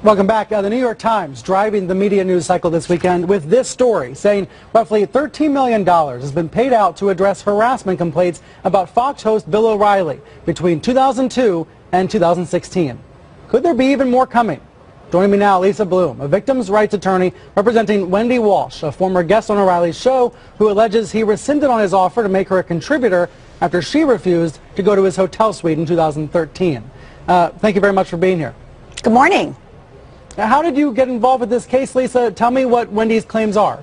Welcome back. The New York Times driving the media news cycle this weekend with this story saying roughly $13 million has been paid out to address harassment complaints about Fox host Bill O'Reilly between 2002 and 2016. Could there be even more coming? Joining me now, Lisa Bloom, a victims' rights attorney representing Wendy Walsh, a former guest on O'Reilly's show who alleges he rescinded on his offer to make her a contributor after she refused to go to his hotel suite in 2013. Thank you very much for being here. Good morning. Now, how did you get involved with this case, Lisa? Tell me what Wendy's claims are.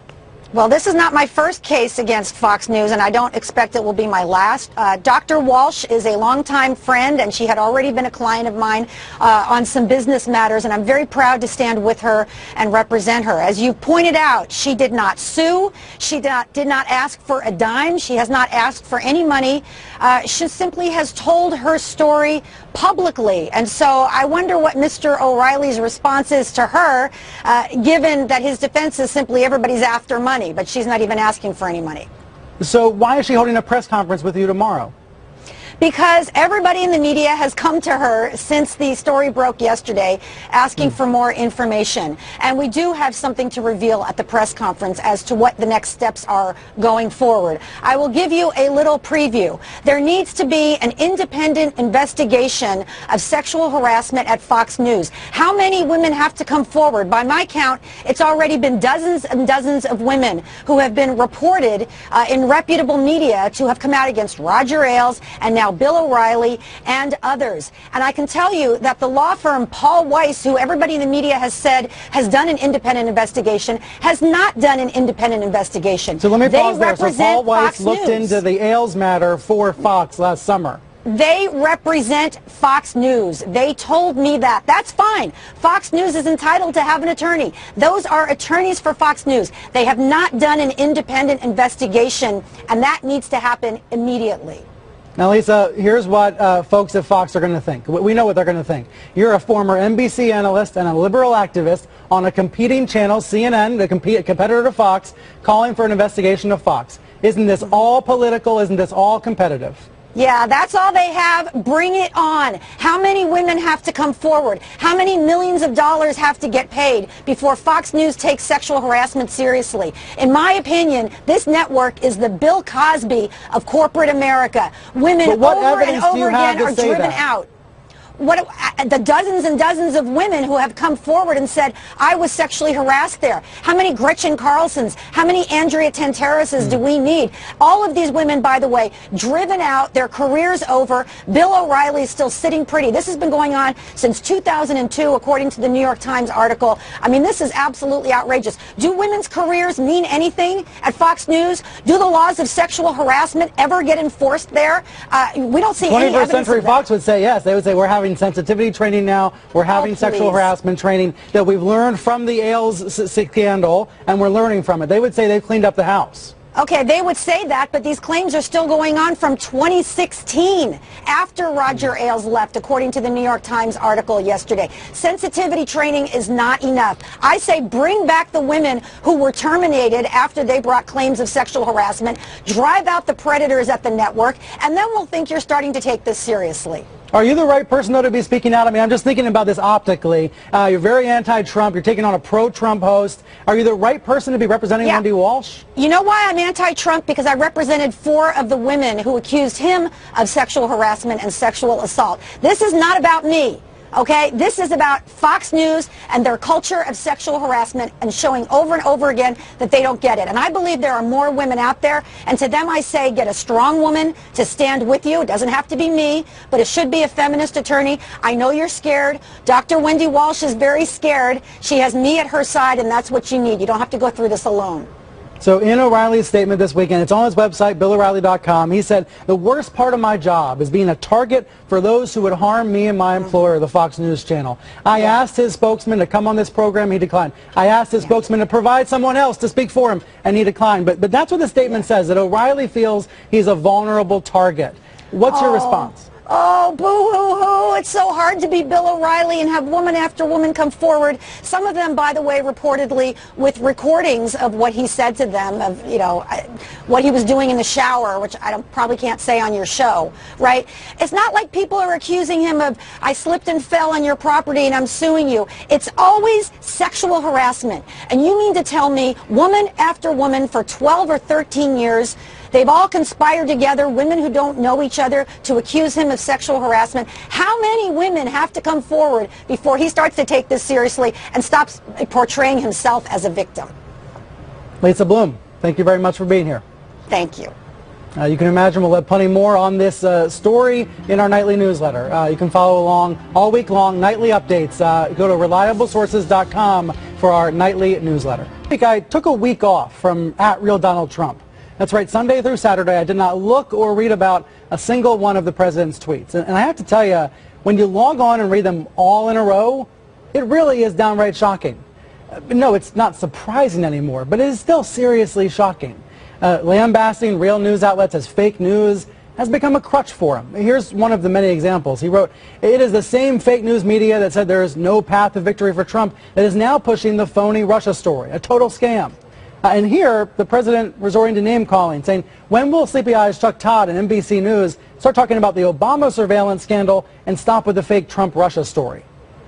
Well, this is not my first case against Fox News, and I don't expect it will be my last. Dr. Walsh is a longtime friend, and she had already been a client of mine on some business matters, and I'm very proud to stand with her and represent her. As you pointed out, she did not sue. She did not ask for a dime. She has not asked for any money. She simply has told her story publicly, and so I wonder what Mr. O'Reilly's response is to her, given that his defense is simply everybody's after money, but she's not even asking for any money. So why is she holding a press conference with you tomorrow? Because everybody in the media has come to her since the story broke yesterday asking for more information. And we do have something to reveal at the press conference as to what the next steps are going forward. I will give you a little preview. There needs to be an independent investigation of sexual harassment at Fox News. How many women have to come forward? By my count, it's already been dozens and dozens of women who have been reported in reputable media to have come out against Roger Ailes and now Bill O'Reilly and others. And I can tell you that the law firm Paul Weiss, who everybody in the media has said has done an independent investigation, has not done an independent investigation. So let me pause there. So Paul Weiss looked News. into the Ailes matter for Fox last summer. They represent Fox News. They told me that. That's fine. Fox News is entitled to have an attorney. Those are attorneys for Fox News. They have not done an independent investigation, and that needs to happen immediately. Now, Lisa, here's what folks at Fox are going to think. We know what they're going to think. You're a former NBC analyst and a liberal activist on a competing channel, CNN, a competitor to Fox, calling for an investigation of Fox. Isn't this all political? Isn't this all competitive? Yeah, that's all they have. Bring it on. How many women have to come forward? How many millions of dollars have to get paid before Fox News takes sexual harassment seriously? In my opinion, this network is the Bill Cosby of corporate America. Women over and over again are driven out. The dozens and dozens of women who have come forward and said, I was sexually harassed there. How many Gretchen Carlsons, how many Andrea Tantarases do we need? All of these women, by the way, driven out, their careers over. Bill O'Reilly is still sitting pretty. This has been going on since 2002, according to the New York Times article. I mean, this is absolutely outrageous. Do women's careers mean anything at Fox News? Do the laws of sexual harassment ever get enforced there? We don't see any evidence of that. 21st Century Fox would say yes. They would say we're having sensitivity training now, we're having sexual harassment training that we've learned from the Ailes scandal, and we're learning from it. They would say they've cleaned up the house. Okay, they would say that, but these claims are still going on from 2016, after Roger Ailes left, according to the New York Times article yesterday. Sensitivity training is not enough. I say bring back the women who were terminated after they brought claims of sexual harassment, drive out the predators at the network, and then we'll think you're starting to take this seriously. Are you the right person, though, to be speaking out? I mean, I'm just thinking about this optically. You're very anti-Trump. You're taking on a pro-Trump host. Are you the right person to be representing Wendy Walsh? You know why I'm anti-Trump? Because I represented 4 of the women who accused him of sexual harassment and sexual assault. This is not about me. Okay, this is about Fox News and their culture of sexual harassment and showing over and over again that they don't get it. And I believe there are more women out there, and to them I say get a strong woman to stand with you. It doesn't have to be me, but it should be a feminist attorney. I know you're scared. Dr. Wendy Walsh is very scared. She has me at her side, and that's what you need. You don't have to go through this alone. So in O'Reilly's statement this weekend, it's on his website, BillO'Reilly.com, he said, the worst part of my job is being a target for those who would harm me and my employer, the Fox News Channel. I asked his spokesman to come on this program, he declined. I asked his spokesman to provide someone else to speak for him, and he declined. But that's what the statement says, that O'Reilly feels he's a vulnerable target. What's your response? Oh, boo-hoo-hoo. It's so hard to be Bill O'Reilly and have woman after woman come forward. Some of them, by the way, reportedly with recordings of what he said to them, of, you know, what he was doing in the shower, which I probably can't say on your show, right? It's not like people are accusing him of, I slipped and fell on your property and I'm suing you. It's always sexual harassment. And you mean to tell me woman after woman for 12 or 13 years, they've all conspired together, women who don't know each other, to accuse him of sexual harassment. How many women have to come forward before he starts to take this seriously and stops portraying himself as a victim? Lisa Bloom, thank you very much for being here. Thank you. You can imagine we'll have plenty more on this story in our nightly newsletter. You can follow along all week long, nightly updates. Go to reliablesources.com for our nightly newsletter. I took a week off from @RealDonaldTrump. That's right, Sunday through Saturday, I did not look or read about a single one of the president's tweets. And I have to tell you, when you log on and read them all in a row, it really is downright shocking. No, it's not surprising anymore, but it is still seriously shocking. Lambasting real news outlets as fake news has become a crutch for him. Here's one of the many examples. He wrote, "It is the same fake news media that said there is no path to victory for Trump that is now pushing the phony Russia story, a total scam." And here, the president resorting to name-calling, saying, when will Sleepy Eyes Chuck Todd and NBC News start talking about the Obama surveillance scandal and stop with the fake Trump-Russia story?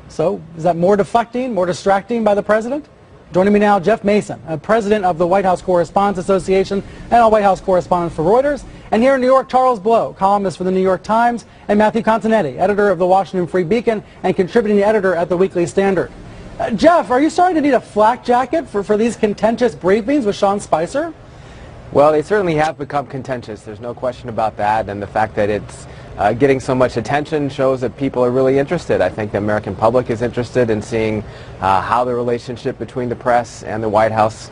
So, is that more deflecting, more distracting by the president? Joining me now, Jeff Mason, president of the White House Correspondents Association and a White House correspondent for Reuters. And here in New York, Charles Blow, columnist for the New York Times, and Matthew Continetti, editor of the Washington Free Beacon and contributing editor at the Weekly Standard. Jeff, are you starting to need a flak jacket for these contentious briefings with Sean Spicer? Well, they certainly have become contentious. There's no question about that. And the fact that it's getting so much attention shows that people are really interested. I think the American public is interested in seeing how the relationship between the press and the White House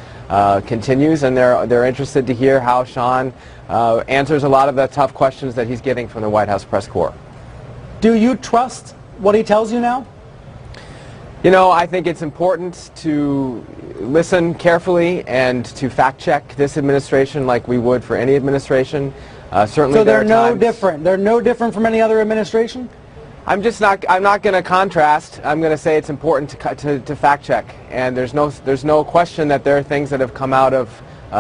continues. And they're interested to hear how Sean answers a lot of the tough questions that he's getting from the White House press corps. Do you trust what he tells you now? You know, I think it's important to listen carefully and to fact-check this administration like we would for any administration. Certainly, so they're no different. They're no different from any other administration? I'm not going to contrast. I'm going to say it's important to fact-check. And there's no question that there are things that have come out of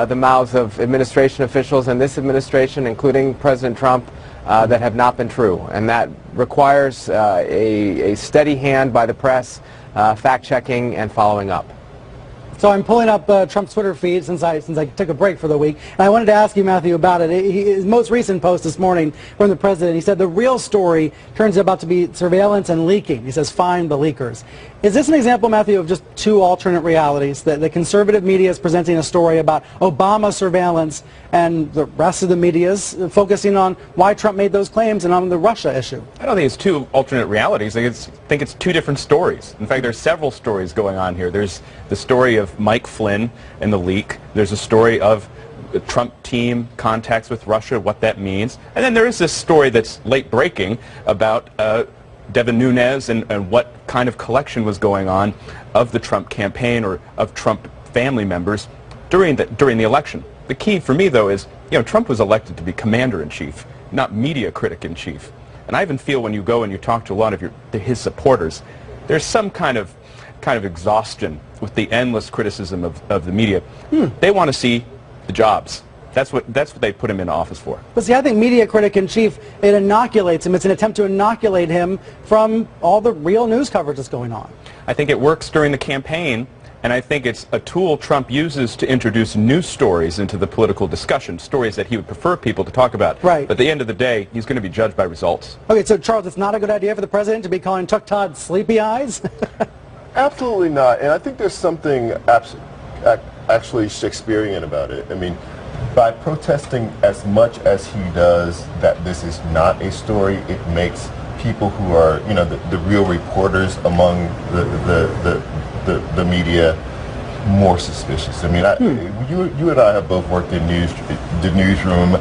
the mouths of administration officials in this administration, including President Trump, that have not been true. And that requires a steady hand by the press, fact-checking and following up. So I'm pulling up Trump's Twitter feed since I took a break for the week, and I wanted to ask you, Matthew, about it. His most recent post this morning from the president, he said the real story turns out to be surveillance and leaking. He says, find the leakers. Is this an example, Matthew, of just two alternate realities? That the conservative media is presenting a story about Obama surveillance, and the rest of the media is focusing on why Trump made those claims and on the Russia issue? I don't think it's two alternate realities. I think it's two different stories. In fact, there's several stories going on here. There's the story of Mike Flynn and the leak. There's a story of the Trump team contacts with Russia, what that means. And then there is this story that's late breaking about Devin Nunes and what kind of collection was going on of the Trump campaign or of Trump family members during the election. The key for me, though, is, you know, Trump was elected to be commander-in-chief, not media critic-in-chief. And I even feel when you go and you talk to a lot of his supporters, there's some kind of exhaustion with the endless criticism of the media. They want to see the jobs. That's what they put him in office for. But see, I think media critic-in-chief, it inoculates him. It's an attempt to inoculate him from all the real news coverage that's going on. I think it works during the campaign, and I think it's a tool Trump uses to introduce news stories into the political discussion, stories that he would prefer people to talk about. Right. But at the end of the day, he's going to be judged by results. Okay, so Charles, it's not a good idea for the president to be calling Chuck Todd sleepy eyes? Absolutely not. And I think there's something actually Shakespearean about it. I mean, by protesting as much as he does that this is not a story, it makes people who are, you know, the real reporters among the media more suspicious. I mean, you and I have both worked in the newsroom,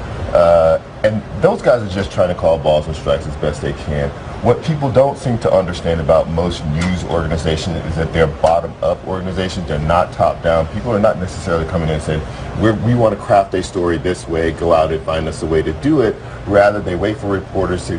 and those guys are just trying to call balls and strikes as best they can. What people don't seem to understand about most news organizations is that they're bottom-up organizations. They're not top-down. People are not necessarily coming in and saying, we want to craft a story this way, go out and find us a way to do it. Rather, they wait for reporters to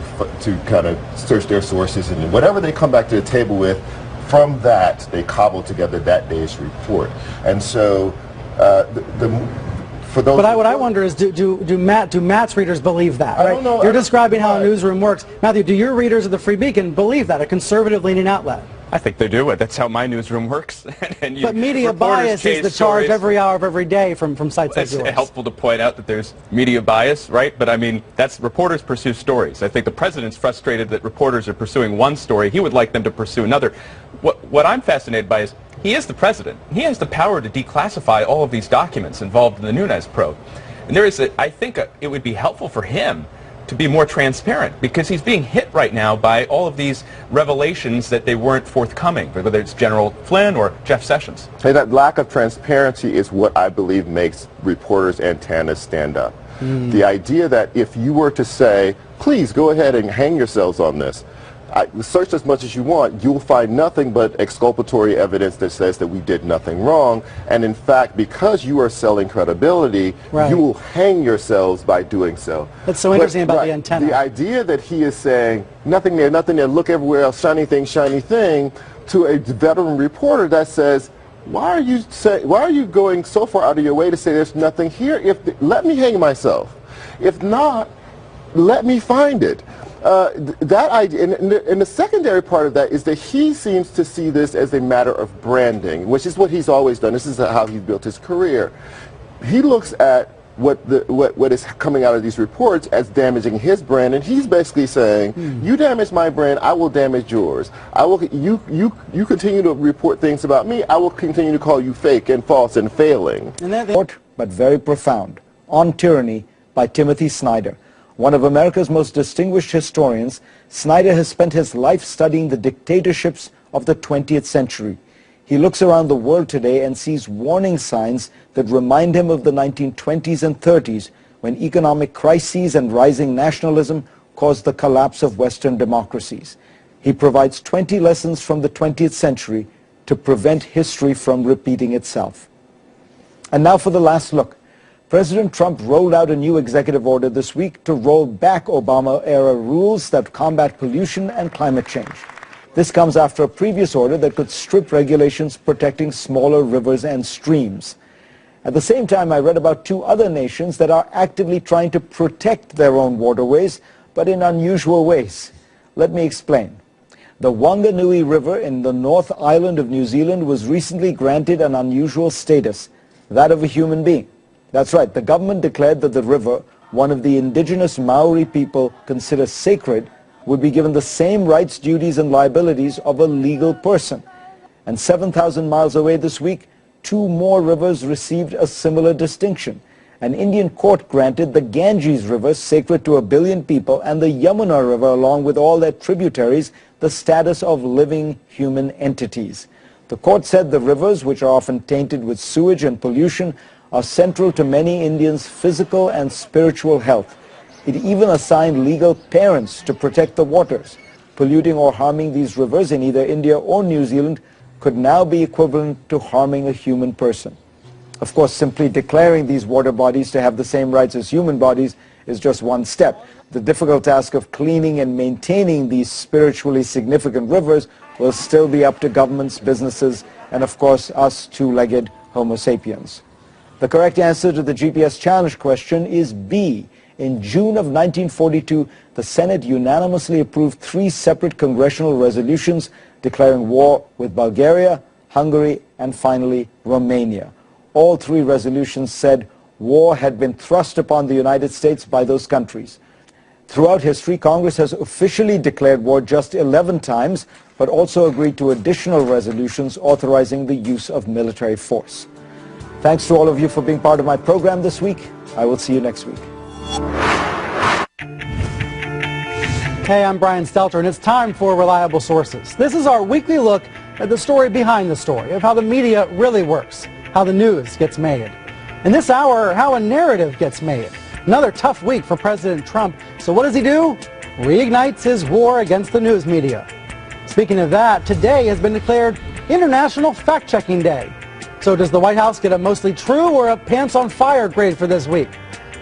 kind of search their sources, and whatever they come back to the table with, from that, they cobble together that day's report. And so, for those. But what I wonder is, do Matt's readers believe that? I Right? don't know. You're describing how a newsroom works. Matthew, do your readers of the Free Beacon believe that, a conservative-leaning outlet? I think they do. That's how my newsroom works. And But media bias is the charge every hour of every day from sites like yours. It's helpful to point out that there's media bias, right? But I mean, reporters pursue stories. I think the president's frustrated that reporters are pursuing one story. He would like them to pursue another. What I'm fascinated by is he is the president. He has the power to declassify all of these documents involved in the Nunes probe. And I think it would be helpful for him to be more transparent, because he's being hit right now by all of these revelations that they weren't forthcoming, whether it's General Flynn or Jeff Sessions. Hey, that lack of transparency is what I believe makes reporters' antennas stand up. The idea that if you were to say, please go ahead and hang yourselves on this, search as much as you want, you'll find nothing but exculpatory evidence that says that we did nothing wrong. And in fact, because you are selling credibility, you will hang yourselves by doing so. That's so interesting about the antenna. The idea that he is saying, nothing there, look everywhere else, shiny thing, to a veteran reporter that says, why are you going so far out of your way to say there's nothing here? Let me hang myself. If not, let me find it. That idea, and the secondary part of that is that he seems to see this as a matter of branding, which is what he's always done. This is how he's built his career. He looks at what is coming out of these reports as damaging his brand, and he's basically saying, you damage my brand, I will damage yours. You continue to report things about me, I will continue to call you fake and false and failing. But very profound, On Tyranny by Timothy Snyder. One of America's most distinguished historians, Snyder has spent his life studying the dictatorships of the 20th century. He looks around the world today and sees warning signs that remind him of the 1920s and 30s, when economic crises and rising nationalism caused the collapse of Western democracies. He provides 20 lessons from the 20th century to prevent history from repeating itself. And now for the last look. President Trump rolled out a new executive order this week to roll back Obama-era rules that combat pollution and climate change. This comes after a previous order that could strip regulations protecting smaller rivers and streams. At the same time, I read about two other nations that are actively trying to protect their own waterways, but in unusual ways. Let me explain. The Wanganui River in the North Island of New Zealand was recently granted an unusual status, that of a human being. That's right, the government declared that the river, one of the indigenous Maori people consider sacred, would be given the same rights, duties and liabilities of a legal person. And 7,000 miles away this week, two more rivers received a similar distinction. An Indian court granted the Ganges River, sacred to 1 billion people, and the Yamuna River, along with all their tributaries, the status of living human entities. The court said the rivers, which are often tainted with sewage and pollution, are central to many Indians' physical and spiritual health. It even assigned legal parents to protect the waters. Polluting or harming these rivers in either India or New Zealand could now be equivalent to harming a human person. Of course, simply declaring these water bodies to have the same rights as human bodies is just one step. The difficult task of cleaning and maintaining these spiritually significant rivers will still be up to governments, businesses, and of course us two-legged Homo sapiens. The correct answer to the GPS challenge question is B. In June of 1942, the Senate unanimously approved 3 separate congressional resolutions declaring war with Bulgaria, Hungary, and finally Romania. All 3 resolutions said war had been thrust upon the United States by those countries. Throughout history, Congress has officially declared war just 11 times, but also agreed to additional resolutions authorizing the use of military force. Thanks to all of you for being part of my program this week. I will see you next week. Hey, I'm Brian Stelter, and it's time for Reliable Sources. This is our weekly look at the story behind the story of how the media really works, how the news gets made. In this hour, how a narrative gets made. Another tough week for President Trump. So what does he do? Reignites his war against the news media. Speaking of that, today has been declared International Fact-Checking Day. So does the White House get a mostly true or a pants on fire grade for this week?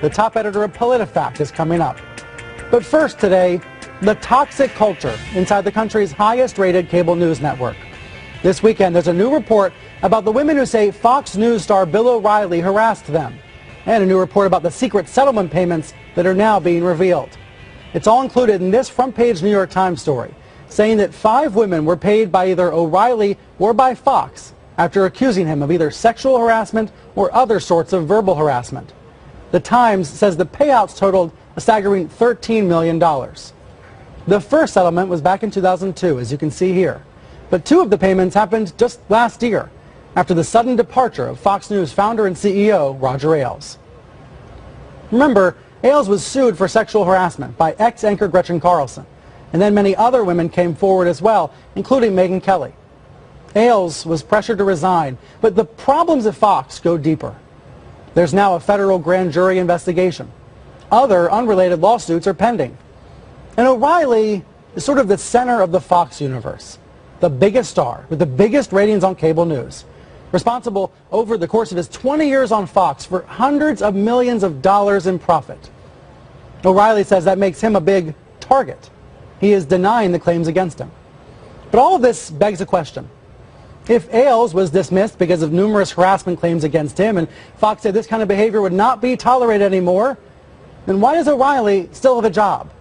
The top editor of PolitiFact is coming up. But first today, the toxic culture inside the country's highest-rated cable news network. This weekend, there's a new report about the women who say Fox News star Bill O'Reilly harassed them, and a new report about the secret settlement payments that are now being revealed. It's all included in this front-page New York Times story, saying that 5 women were paid by either O'Reilly or by Fox after accusing him of either sexual harassment or other sorts of verbal harassment. The Times says the payouts totaled a staggering $13 million. The first settlement was back in 2002, as you can see here. But 2 of the payments happened just last year, after the sudden departure of Fox News founder and CEO Roger Ailes. Remember, Ailes was sued for sexual harassment by ex-anchor Gretchen Carlson, and then many other women came forward as well, including Megyn Kelly. Ailes was pressured to resign, but the problems at Fox go deeper. There's now a federal grand jury investigation. Other unrelated lawsuits are pending. And O'Reilly is sort of the center of the Fox universe, the biggest star with the biggest ratings on cable news, responsible over the course of his 20 years on Fox for hundreds of millions of dollars in profit. O'Reilly says that makes him a big target. He is denying the claims against him. But all of this begs a question. If Ailes was dismissed because of numerous harassment claims against him and Fox said this kind of behavior would not be tolerated anymore, then why does O'Reilly still have a job?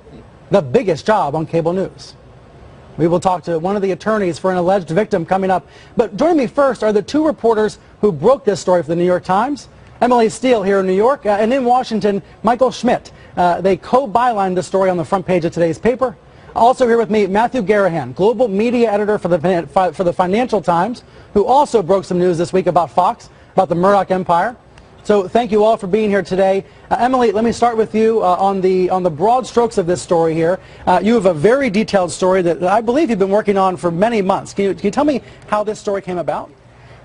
The biggest job on cable news. We will talk to one of the attorneys for an alleged victim coming up. But joining me first are the 2 reporters who broke this story for the New York Times. Emily Steele here in New York, and in Washington, Michael Schmidt. They co-bylined the story on the front page of today's paper. Also here with me, Matthew Garahan, global media editor for the Financial Times, who also broke some news this week about Fox, about the Murdoch empire. So thank you all for being here today. Emily, let me start with you on the broad strokes of this story here. You have a very detailed story that I believe you've been working on for many months. Can you tell me how this story came about?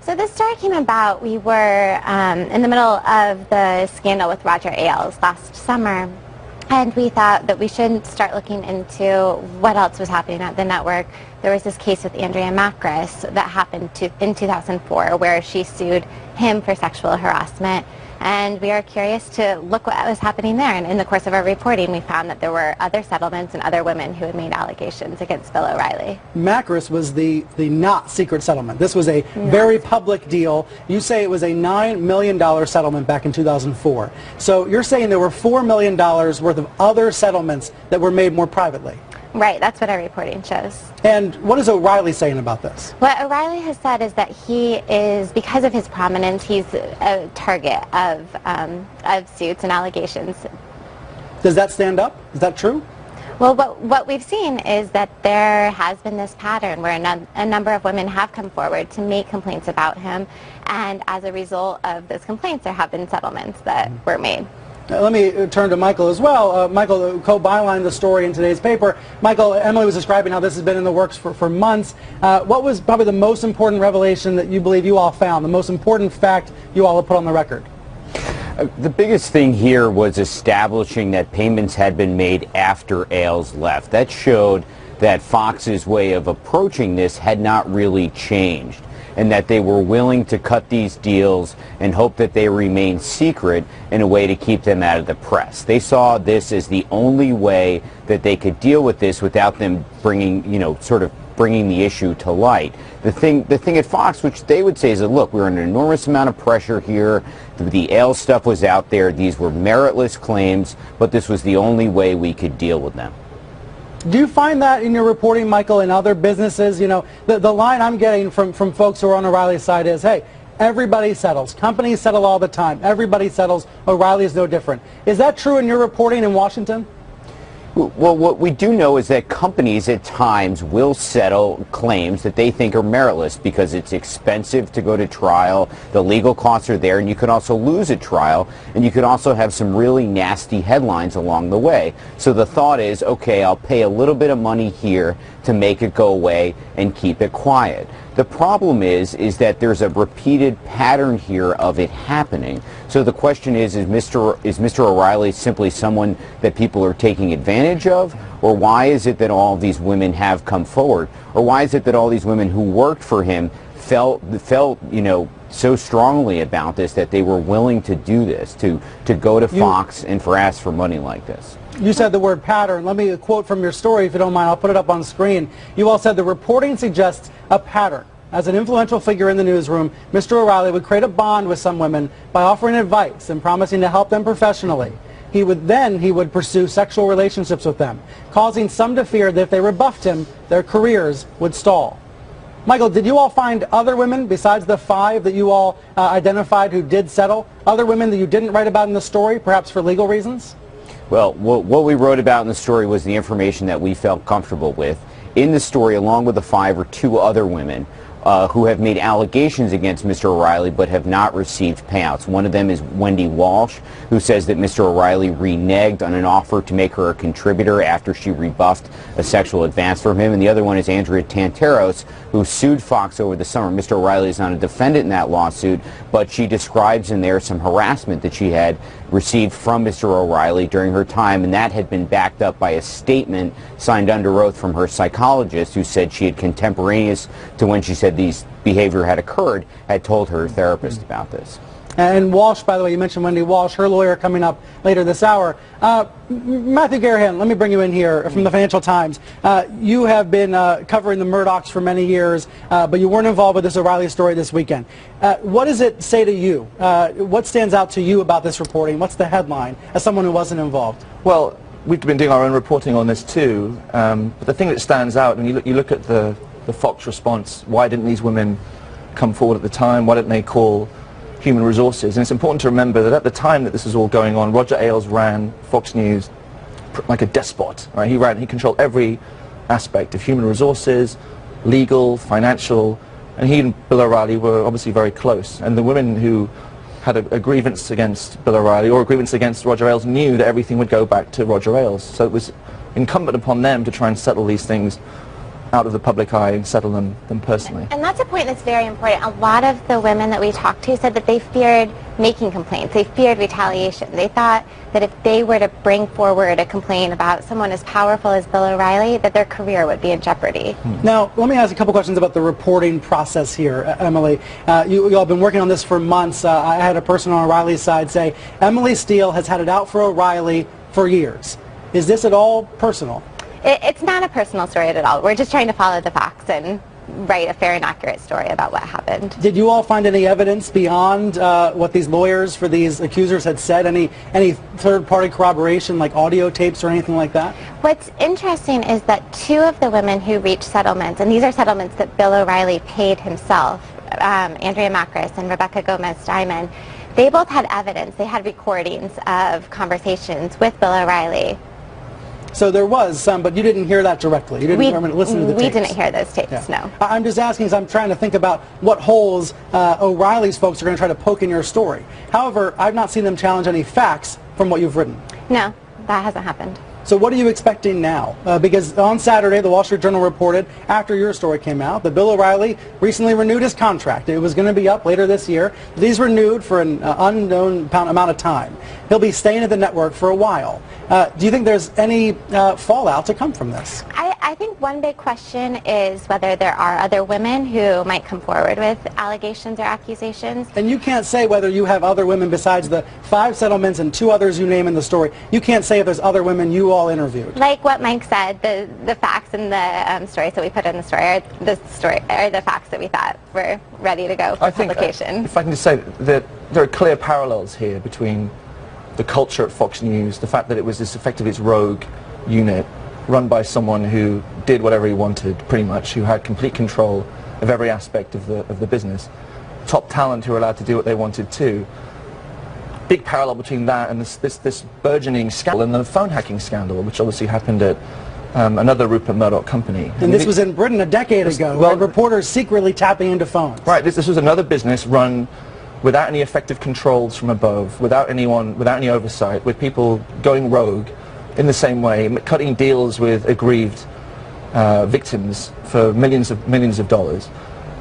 So this story came about, we were in the middle of the scandal with Roger Ailes last summer, and we thought that we should start looking into what else was happening at the network. There was this case with Andrea Macris that happened in 2004 where she sued him for sexual harassment, and we are curious to look what was happening there. And in the course of our reporting, we found that there were other settlements and other women who had made allegations against Bill O'Reilly. Macris was the not secret settlement. This was a very public deal. You say it was a $9 million settlement back in 2004. So you're saying there were $4 million worth of other settlements that were made more privately. Right, that's what our reporting shows. And what is O'Reilly saying about this? What O'Reilly has said is that he is, because of his prominence, he's a target of suits and allegations. Does that stand up? Is that true? Well, what we've seen is that there has been this pattern where a number of women have come forward to make complaints about him, and as a result of those complaints, there have been settlements that were made. Let me turn to Michael as well. Michael co-bylined the story in today's paper. Michael, Emily was describing how this has been in the works for months. What was probably the most important revelation that you believe you all found, the most important fact you all have put on the record? The biggest thing here was establishing that payments had been made after Ailes left. That showed that Fox's way of approaching this had not really changed, and that they were willing to cut these deals and hope that they remain secret in a way to keep them out of the press. They saw this as the only way that they could deal with this without them bringing, sort of bringing the issue to light. The thing at Fox, which they would say is that, look, we're under an enormous amount of pressure here. The Ailes stuff was out there. These were meritless claims, but this was the only way we could deal with them. Do you find that in your reporting, Michael, in other businesses? The line I'm getting from folks who are on O'Reilly's side is, hey, everybody settles. Companies settle all the time. Everybody settles. O'Reilly is no different. Is that true in your reporting in Washington? Well, what we do know is that companies at times will settle claims that they think are meritless because it's expensive to go to trial, the legal costs are there, and you could also lose a trial, and you could also have some really nasty headlines along the way. So the thought is, okay, I'll pay a little bit of money here to make it go away and keep it quiet. The problem is that there's a repeated pattern here of it happening. So the question is Mr. O'Reilly simply someone that people are taking advantage of? Or why is it that all these women have come forward? Or why is it that all these women who worked for him felt so strongly about this that they were willing to do this, to go to Fox and ask for money like this? You said the word pattern. Let me quote from your story, if you don't mind. I'll put it up on screen. You all said the reporting suggests a pattern. As an influential figure in the newsroom, Mr. O'Reilly would create a bond with some women by offering advice and promising to help them professionally. He would pursue sexual relationships with them, causing some to fear that if they rebuffed him, their careers would stall. Michael, did you all find other women besides the 5 that you all identified who did settle? Other women that you didn't write about in the story, perhaps for legal reasons? Well, what we wrote about in the story was the information that we felt comfortable with. In the story, along with the 5, are 2 other women who have made allegations against Mr. O'Reilly but have not received payouts. One of them is Wendy Walsh, who says that Mr. O'Reilly reneged on an offer to make her a contributor after she rebuffed a sexual advance from him. And the other one is Andrea Tanteros, who sued Fox over the summer. Mr. O'Reilly is not a defendant in that lawsuit, but she describes in there some harassment that she had received from Mr. O'Reilly during her time, and that had been backed up by a statement signed under oath from her psychologist, who said she had, contemporaneous to when she said these behavior had occurred, had told her therapist about this. And Walsh, by the way, you mentioned Wendy Walsh, her lawyer coming up later this hour. Matthew Garahan, let me bring you in here from the Financial Times. You have been covering the Murdochs for many years, but you weren't involved with this O'Reilly story this weekend. What does it say to you? What stands out to you about this reporting? What's the headline as someone who wasn't involved? Well, we've been doing our own reporting on this too, but the thing that stands out, and you look at the Fox response, why didn't these women come forward at the time? Why didn't they call human resources? And it's important to remember that at the time that this was all going on, Roger Ailes ran Fox News like a despot. Right? He controlled every aspect of human resources, legal, financial, and he and Bill O'Reilly were obviously very close. And the women who had a grievance against Bill O'Reilly or a grievance against Roger Ailes knew that everything would go back to Roger Ailes. So it was incumbent upon them to try and settle these things out of the public eye and settle them personally. And that's a point that's very important. A lot of the women that we talked to said that they feared making complaints. They feared retaliation. They thought that if they were to bring forward a complaint about someone as powerful as Bill O'Reilly, that their career would be in jeopardy. Now, let me ask a couple questions about the reporting process here, Emily. You all have been working on this for months. I had a person on O'Reilly's side say, Emily Steele has had it out for O'Reilly for years. Is this at all personal? It's not a personal story at all. We're just trying to follow the facts and write a fair and accurate story about what happened. Did you all find any evidence beyond what these lawyers for these accusers had said? Any third-party corroboration, like audio tapes or anything like that? What's interesting is that 2 of the women who reached settlements, and these are settlements that Bill O'Reilly paid himself, Andrea Macris and Rebecca Gomez-Diamond, they both had evidence. They had recordings of conversations with Bill O'Reilly. So there was some, but you didn't hear that directly. You didn't listen to the tapes. We didn't hear those tapes, no. I'm just asking because I'm trying to think about what holes O'Reilly's folks are going to try to poke in your story. However, I've not seen them challenge any facts from what you've written. No, that hasn't happened. So what are you expecting now? Because on Saturday, the Wall Street Journal reported, after your story came out, that Bill O'Reilly recently renewed his contract. It was going to be up later this year. He's renewed for an unknown amount of time. He'll be staying at the network for a while. Do you think there's any fallout to come from this? I think one big question is whether there are other women who might come forward with allegations or accusations. And you can't say whether you have other women besides the 5 settlements and 2 others you name in the story. You can't say if there's other women you all interviewed. Like what Mike said, the facts in the stories that we put in the story are the facts that we thought were ready to go for publication. If I can just say that there are clear parallels here between the culture at Fox News, the fact that it was effectively this rogue unit run by someone who did whatever he wanted, pretty much, who had complete control of every aspect of the business. Top talent who were allowed to do what they wanted too. Big parallel between that and this burgeoning scandal and the phone hacking scandal, which obviously happened at another Rupert Murdoch company. And this was in Britain a decade ago, where reporters secretly tapping into phones. Right, this was another business run without any effective controls from above, without any oversight, with people going rogue in the same way, cutting deals with aggrieved victims for millions of dollars.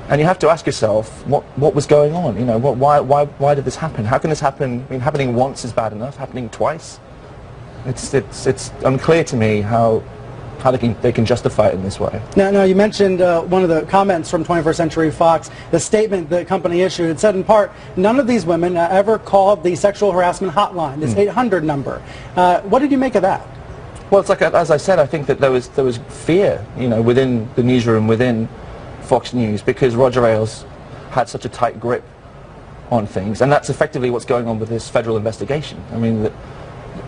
And you have to ask yourself, what was going on? You know, why did this happen? How can this happen? I mean, happening once is bad enough. Happening twice, it's unclear to me how they can justify it in this way. Now you mentioned one of the comments from 21st Century Fox, the statement the company issued. It said in part, none of these women ever called the sexual harassment hotline, this 800 number. What did you make of that? Well, it's like, as I said, I think that there was fear, within the newsroom, within Fox News, because Roger Ailes had such a tight grip on things, and that's effectively what's going on with this federal investigation. I mean, the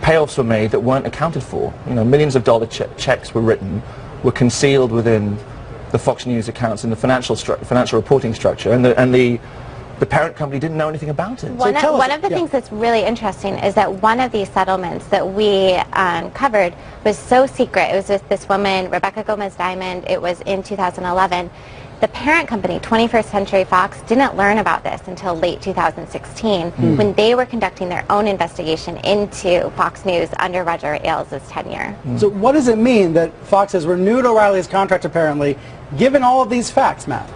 payoffs were made that weren't accounted for. Millions of dollar checks were written, were concealed within the Fox News accounts in the financial reporting structure, and the parent company didn't know anything about it. One of the things that's really interesting is that one of these settlements that we covered was so secret. It was with this woman, Rebecca Gomez-Diamond. It was in 2011. The parent company, 21st Century Fox, didn't learn about this until late 2016 when they were conducting their own investigation into Fox News under Roger Ailes' tenure. So what does it mean that Fox has renewed O'Reilly's contract, apparently, given all of these facts, Matt?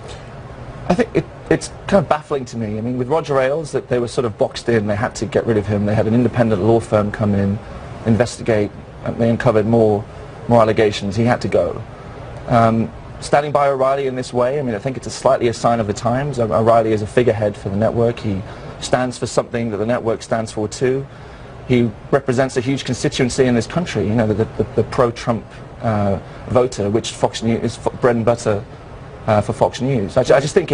I think it's kind of baffling to me. I mean, with Roger Ailes, that they were sort of boxed in. They had to get rid of him. They had an independent law firm come in, investigate, and they uncovered more allegations. He had to go. Standing by O'Reilly in this way, I mean, I think it's slightly a sign of the times. O'Reilly is a figurehead for the network. He stands for something that the network stands for too. He represents a huge constituency in this country, the pro-Trump voter, which Fox News is bread and butter for Fox News. I just think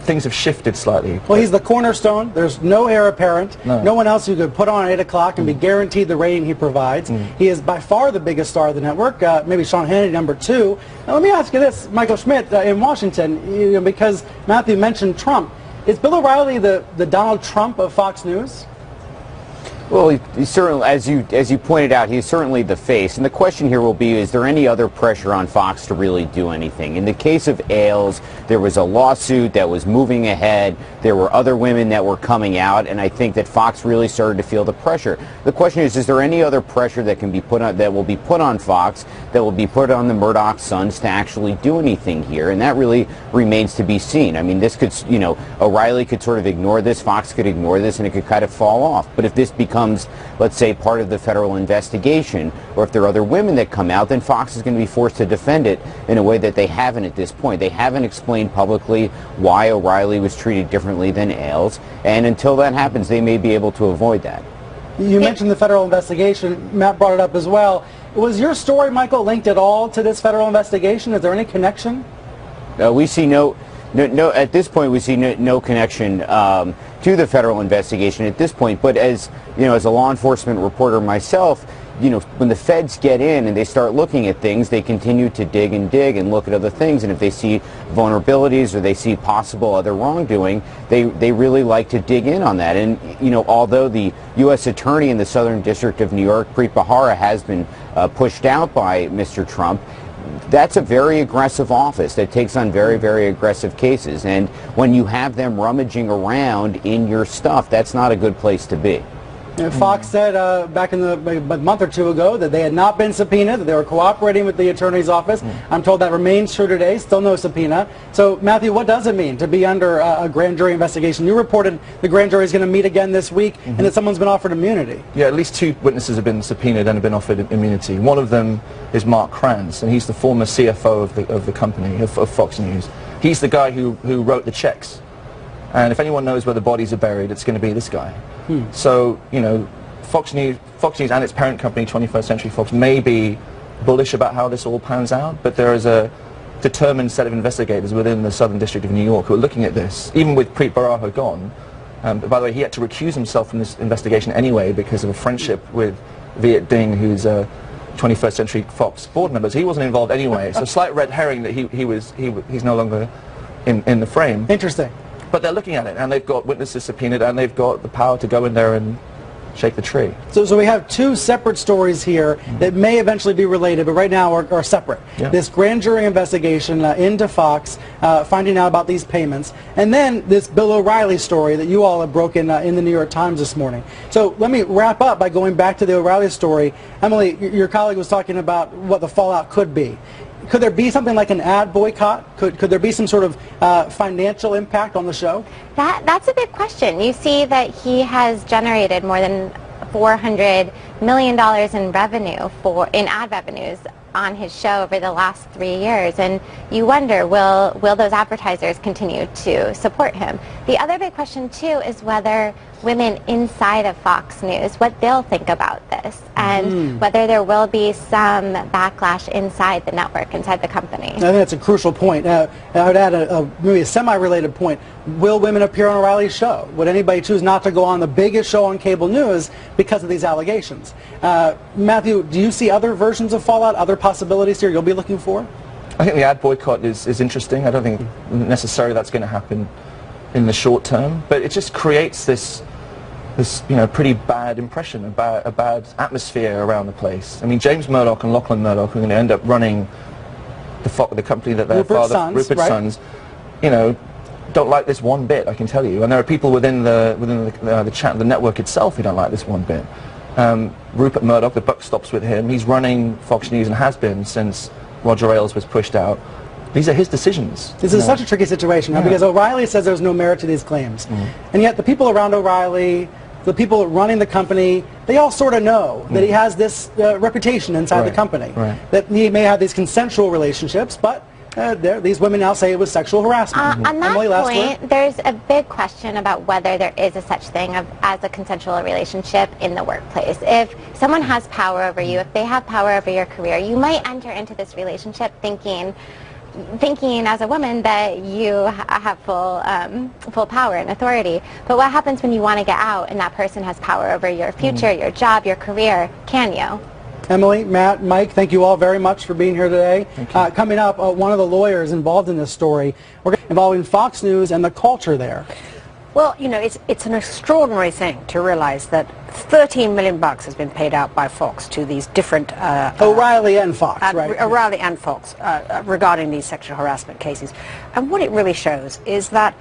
things have shifted slightly. Well, he's the cornerstone. There's no heir apparent. No one else who could put on at 8 o'clock and be guaranteed the rating he provides. He is by far the biggest star of the network, maybe Sean Hannity number 2. Now, let me ask you this, Michael Schmidt in Washington, because Matthew mentioned Trump. Is Bill O'Reilly the Donald Trump of Fox News? Well, he certainly, as you pointed out, he's certainly the face. And the question here will be, is there any other pressure on Fox to really do anything? In the case of Ailes, there was a lawsuit that was moving ahead. There were other women that were coming out, and I think that Fox really started to feel the pressure. The question is there any other pressure that can be put on, that will be put on Fox, that will be put on the Murdoch sons to actually do anything here? And that really remains to be seen. I mean, this could, O'Reilly could sort of ignore this, Fox could ignore this, and it could kind of fall off. But if this becomes, let's say, part of the federal investigation, or if there are other women that come out, then Fox is going to be forced to defend it in a way that they haven't at this point. They haven't explained publicly why O'Reilly was treated differently than Ailes, and until that happens, they may be able to avoid that. You mentioned the federal investigation. Matt brought it up as well. Was your story, Michael, linked at all to this federal investigation? Is there any connection? We see no, at this point, we see no connection to the federal investigation at this point. But as as a law enforcement reporter myself, when the feds get in and they start looking at things, they continue to dig and look at other things. And if they see vulnerabilities or they see possible other wrongdoing, they really like to dig in on that. And although the U.S. Attorney in the Southern District of New York, Preet Bharara, has been pushed out by Mr. Trump, that's a very aggressive office that takes on very, very aggressive cases. And when you have them rummaging around in your stuff, that's not a good place to be. Fox said back in a month or two ago that they had not been subpoenaed, that they were cooperating with the attorney's office. I'm told that remains true today, still no subpoena. So, Matthew, what does it mean to be under a grand jury investigation? You reported the grand jury is going to meet again this week and that someone's been offered immunity. Yeah, at least 2 witnesses have been subpoenaed and have been offered immunity. One of them is Mark Kranz, and he's the former CFO of the company, of Fox News. He's the guy who wrote the checks. And if anyone knows where the bodies are buried, it's going to be this guy. So, Fox News and its parent company, 21st Century Fox, may be bullish about how this all pans out, but there is a determined set of investigators within the Southern District of New York who are looking at this, even with Preet Bharara gone. By the way, he had to recuse himself from this investigation anyway because of a friendship with Viet Ding, who's a 21st Century Fox board member. So he wasn't involved anyway. So slight red herring that he's no longer in the frame. Interesting. But they're looking at it, and they've got witnesses subpoenaed, and they've got the power to go in there and shake the tree. So we have 2 separate stories here that may eventually be related, but right now are separate. Yeah. This grand jury investigation into Fox, finding out about these payments, and then this Bill O'Reilly story that you all have broken in the New York Times this morning. So let me wrap up by going back to the O'Reilly story. Emily, your colleague was talking about what the fallout could be. Could there be something like an ad boycott? Could there be some sort of financial impact on the show? That's a big question. You see that he has generated more than $400 million in revenue in ad revenues on his show over the last 3 years, and you wonder, will those advertisers continue to support him? The other big question too is whether women inside of Fox News what they'll think about this and whether there will be some backlash inside the network, inside the company. I think that's a crucial point. I would add maybe a semi-related point. Will women appear on Reily's show? Would anybody choose not to go on the biggest show on cable news because of these allegations? Matthew, do you see other versions of fallout, other possibilities here you'll be looking for? I think the ad boycott is interesting. I don't think necessarily that's going to happen in the short term, but it just creates this pretty bad impression, a bad atmosphere around the place. I mean, James Murdoch and Lachlan Murdoch are going to end up running the company that their father, Rupert's sons, don't like this one bit, I can tell you. And there are people within the network itself who don't like this one bit. Rupert Murdoch, the buck stops with him. He's running Fox News and has been since Roger Ailes was pushed out. These are his decisions. This is such a tricky situation, right? Because O'Reilly says there's no merit to these claims. And yet the people around O'Reilly, the people running the company, they all sort of know that he has this reputation inside the company. That he may have these consensual relationships, but these women now say it was sexual harassment. On that point, there's a big question about whether there is a such thing as a consensual relationship in the workplace. If someone has power over you, if they have power over your career, you might enter into this relationship thinking as a woman that you have full power and authority. But what happens when you want to get out and that person has power over your future, your job, your career? Can you? Emily, Matt, Mike, thank you all very much for being here today. Coming up, one of the lawyers involved in this story, involving Fox News and the culture there. Well, it's an extraordinary thing to realize that $13 million has been paid out by Fox to these different... O'Reilly and Fox, right? O'Reilly and Fox regarding these sexual harassment cases. And what it really shows is that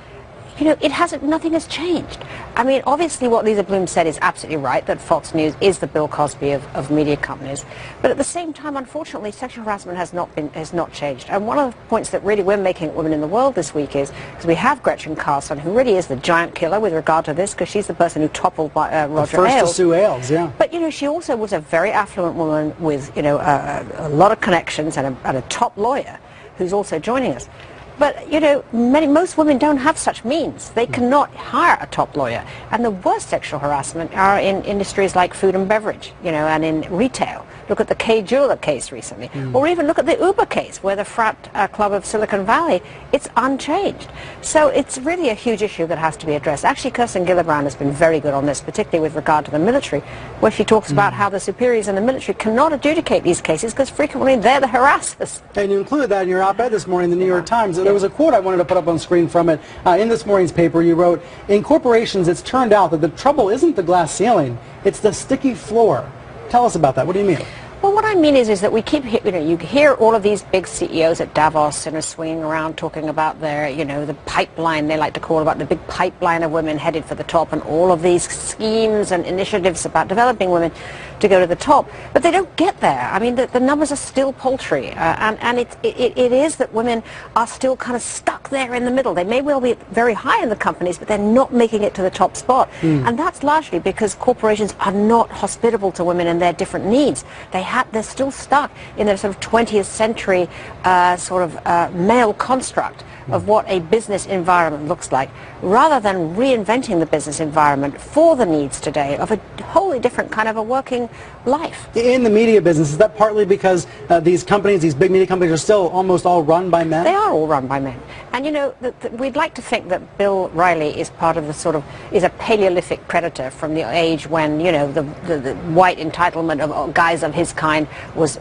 nothing has changed. I mean, obviously what Lisa Bloom said is absolutely right, that Fox News is the Bill Cosby of media companies. But at the same time, unfortunately, sexual harassment has not changed. And one of the points that really we're making at Women in the World this week is, because we have Gretchen Carlson, who really is the giant killer with regard to this, because she's the person who toppled Roger Ailes. First to sue Ailes, yeah. But, she also was a very affluent woman with, a lot of connections and a top lawyer who's also joining us. But, most women don't have such means. They cannot hire a top lawyer. And the worst sexual harassment are in industries like food and beverage, and in retail. Look at the Kay Jeweler case recently. Or even look at the Uber case, where the frat club of Silicon Valley, it's unchanged. So it's really a huge issue that has to be addressed. Actually, Kirsten Gillibrand has been very good on this, particularly with regard to the military, where she talks about how the superiors in the military cannot adjudicate these cases because frequently they're the harassers. And you included that in your op-ed this morning in the New York Times. There was a quote I wanted to put up on screen from it. In this morning's paper, you wrote, "In corporations, it's turned out that the trouble isn't the glass ceiling, it's the sticky floor." Tell us about that. What do you mean? Well, what I mean is that we keep, you hear all of these big CEOs at Davos, swinging around talking about their, the pipeline, they like to call about the big pipeline of women headed for the top, and all of these schemes and initiatives about developing women to go to the top. But they don't get there. I mean, the numbers are still paltry, and it is that women are still kind of stuck there in the middle. They may well be very high in the companies, but they're not making it to the top spot. And that's largely because corporations are not hospitable to women and their different needs. They're still stuck in their sort of 20th century male construct of what a business environment looks like, rather than reinventing the business environment for the needs today of a wholly different kind of a working life. In the media business, is that partly because these companies, these big media companies, are still almost all run by men? They are all run by men. And we'd like to think that Bill Reily is part of is a Paleolithic predator from the age when, the white entitlement of guys of his kind was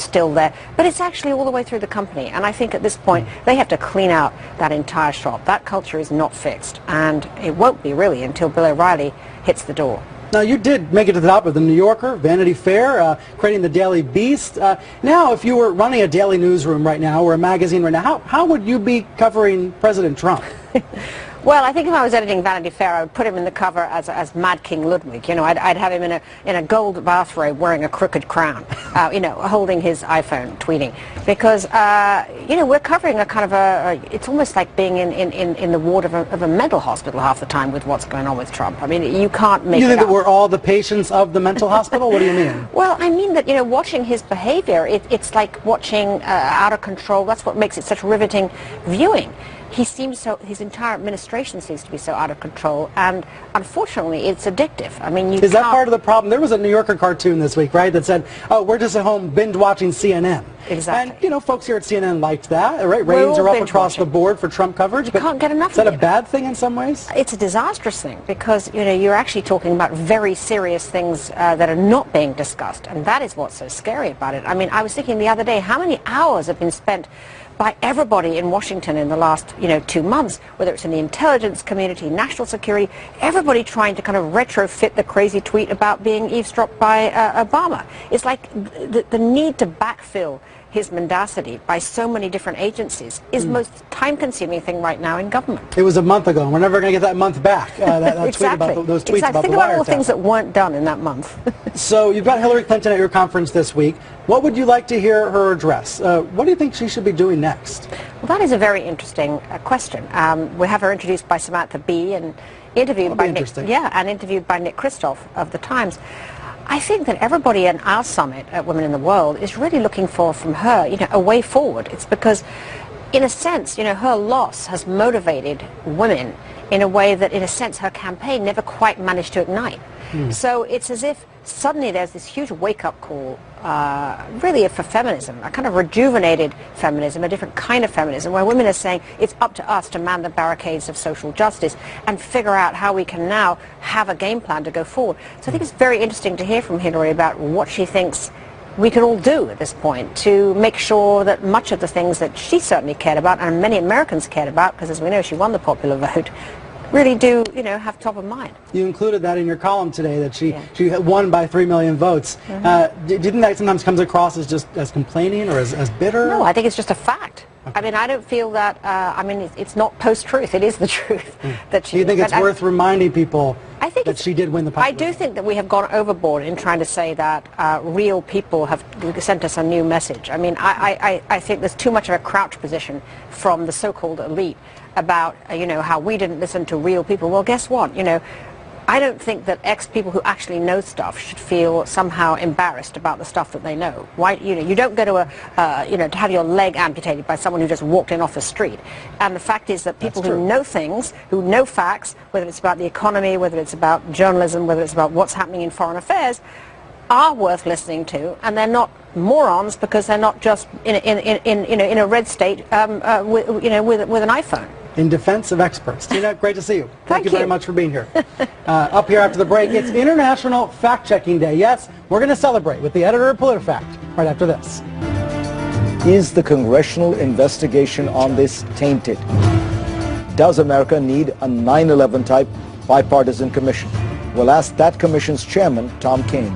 still there. But it's actually all the way through the company. And I think at this point, they have to clean out that entire shop. That culture is not fixed. And it won't be really until Bill O'Reilly hits the door. Now, you did make it to the top of the New Yorker, Vanity Fair, creating the Daily Beast. Now, if you were running a daily newsroom right now or a magazine right now, how would you be covering President Trump? Well, I think if I was editing Vanity Fair, I would put him in the cover as Mad King Ludwig. I'd have him in a gold bathrobe wearing a crooked crown, holding his iPhone, tweeting. Because, we're covering a kind of it's almost like being in the ward of a mental hospital half the time with what's going on with Trump. I mean, you can't make it up. You think that we're all the patients of the mental hospital? What do you mean? Well, I mean that, watching his behavior, it's like watching Out of Control. That's what makes it such riveting viewing. his entire administration seems to be so out of control, and unfortunately it's addictive. I mean, Is that part of the problem? There was a New Yorker cartoon this week, right, that said, oh, we're just at home binge watching CNN. Exactly. And, you know, folks here at CNN liked that, right? Ratings are up across the board for Trump coverage. You can't get enough of it. Is that a bad thing in some ways? It's a disastrous thing because, you know, you're actually talking about very serious things that are not being discussed, and that is what's so scary about it. I mean, I was thinking the other day, how many hours have been spent by everybody in Washington in the last, 2 months, whether it's in the intelligence community, national security, everybody trying to kind of retrofit the crazy tweet about being eavesdropped by Obama. It's like the need to backfill his mendacity by so many different agencies is the most time-consuming thing right now in government. It was a month ago, and we're never going to get that month back. That Exactly. tweet about those tweets about Think the about all the wiretap. things that weren't done in that month. So you've got Hillary Clinton at your conference this week. What would you like to hear her address? What do you think she should be doing next? Well, that is a very interesting question. We have her introduced by Samantha Bee and interviewed by Nick Kristof of the Times. I think that everybody in our summit at Women in the World is really looking for from her, a way forward. It's because, in a sense, her loss has motivated women in a way that, in a sense, her campaign never quite managed to ignite. So it's as if suddenly there's this huge wake-up call, really for feminism, a kind of rejuvenated feminism, a different kind of feminism, where women are saying it's up to us to man the barricades of social justice and figure out how we can now have a game plan to go forward. So I think it's very interesting to hear from Hillary about what she thinks we could all do at this point to make sure that much of the things that she certainly cared about and many Americans cared about, because as we know she won the popular vote, really do, have top of mind. You included that in your column today, that she won by 3 million votes. Do you think that sometimes comes across as just as complaining or as bitter? No, I think it's just a fact. Okay. I mean, I don't feel that, it's not post-truth. It is the truth that she Do you think it's worth reminding people that she did win the popular I do think that we have gone overboard in trying to say that real people have sent us a new message. I mean, I think there's too much of a crouch position from the so-called elite about, how we didn't listen to real people. Well, guess what? I don't think that ex-people who actually know stuff should feel somehow embarrassed about the stuff that they know. Why, you don't go to to have your leg amputated by someone who just walked in off the street. And the fact is that people who know things, who know facts, whether it's about the economy, whether it's about journalism, whether it's about what's happening in foreign affairs, are worth listening to, and they're not morons because they're not just in a red state with an iPhone. In defense of experts. Tina, great to see you. Thank you very much for being here. Up here after the break, it's International Fact-Checking Day. Yes, we're going to celebrate with the editor of PolitiFact right after this. Is the congressional investigation on this tainted? Does America need a 9/11 type bipartisan commission? We'll ask that commission's chairman, Tom Kean.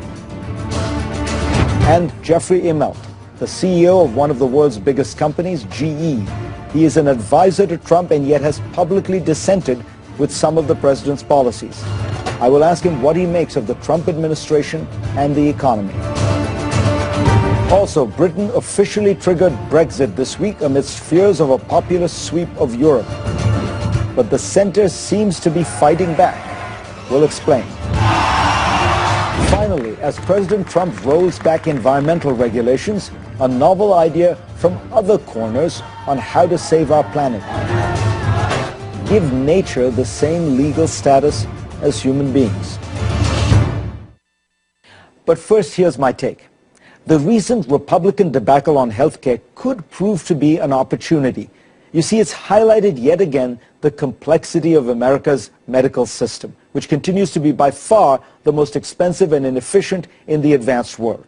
And Jeffrey Immelt, the CEO of one of the world's biggest companies, GE. He is an advisor to Trump and yet has publicly dissented with some of the president's policies. I will ask him what he makes of the Trump administration and the economy. Also, Britain officially triggered Brexit this week amidst fears of a populist sweep of Europe. But the center seems to be fighting back. We'll explain. Finally, as President Trump rolls back environmental regulations, a novel idea from other corners on how to save our planet. Give nature the same legal status as human beings. But first, here's my take. The recent Republican debacle on healthcare could prove to be an opportunity. You see, it's highlighted yet again the complexity of America's medical system, which continues to be by far the most expensive and inefficient in the advanced world.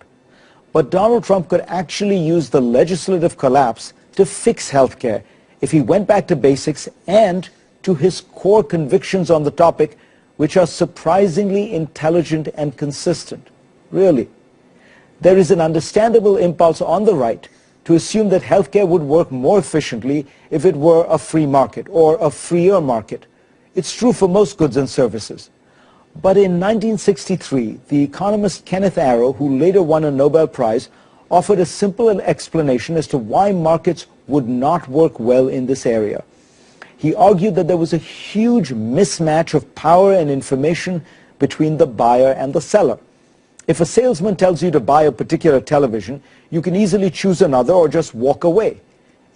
But Donald Trump could actually use the legislative collapse to fix healthcare if he went back to basics and to his core convictions on the topic, which are surprisingly intelligent and consistent. Really. There is an understandable impulse on the right to assume that healthcare would work more efficiently if it were a free market or a freer market. It's true for most goods and services. But in 1963, the economist Kenneth Arrow, who later won a Nobel Prize, offered a simple explanation as to why markets would not work well in this area. He argued that there was a huge mismatch of power and information between the buyer and the seller. If a salesman tells you to buy a particular television, you can easily choose another or just walk away.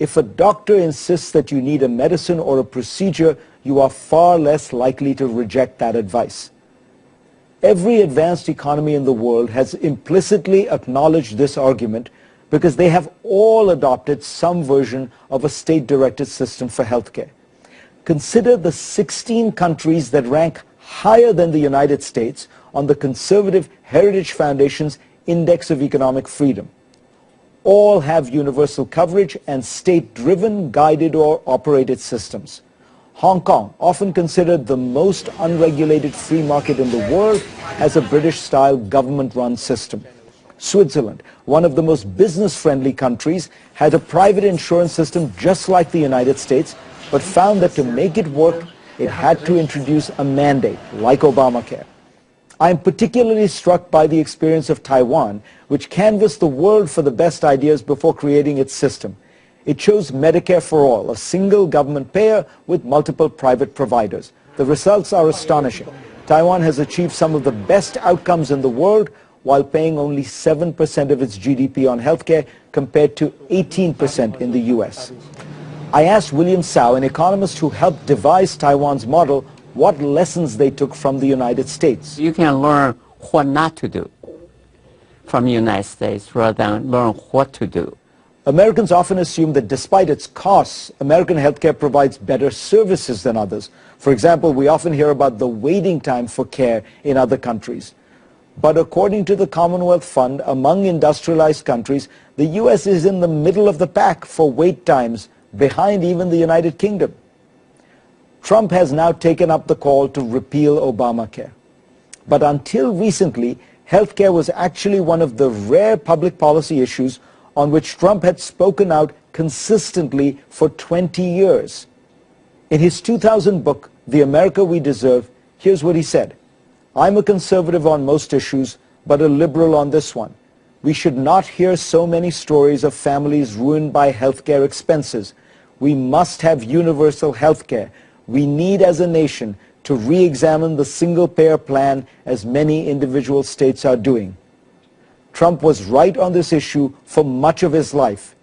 If a doctor insists that you need a medicine or a procedure, you are far less likely to reject that advice. Every advanced economy in the world has implicitly acknowledged this argument because they have all adopted some version of a state-directed system for healthcare. Consider the 16 countries that rank higher than the United States on the conservative Heritage Foundation's Index of Economic Freedom. All have universal coverage and state-driven, guided or operated systems. Hong Kong, often considered the most unregulated free market in the world, has a British-style government-run system. Switzerland, one of the most business-friendly countries, had a private insurance system just like the United States, but found that to make it work, it had to introduce a mandate, like Obamacare. I am particularly struck by the experience of Taiwan, which canvassed the world for the best ideas before creating its system. It chose Medicare for all, a single government payer with multiple private providers. The results are astonishing. Taiwan has achieved some of the best outcomes in the world while paying only 7% of its GDP on healthcare compared to 18% in the US. I asked William Tsao, an economist who helped devise Taiwan's model, what lessons they took from the United States. You can learn what not to do from the United States rather than learn what to do. Americans often assume that despite its costs, American healthcare provides better services than others. For example, we often hear about the waiting time for care in other countries. But according to the Commonwealth Fund, among industrialized countries, the US is in the middle of the pack for wait times, behind even the United Kingdom. Trump has now taken up the call to repeal Obamacare. But until recently, healthcare was actually one of the rare public policy issues on which Trump had spoken out consistently for 20 years. In his 2000 book, The America We Deserve, here's what he said. I'm a conservative on most issues, but a liberal on this one. We should not hear so many stories of families ruined by healthcare expenses. We must have universal healthcare. We need as a nation to re-examine the single-payer plan as many individual states are doing. Trump was right on this issue for much of his life.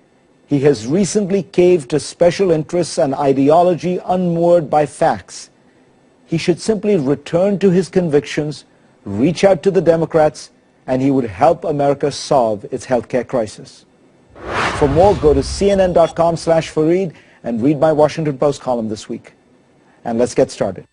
He has recently caved to special interests and ideology unmoored by facts. He should simply return to his convictions, reach out to the Democrats, and he would help America solve its healthcare crisis. For more, go to cnn.com/Fareed and read my Washington Post column this week. And let's get started.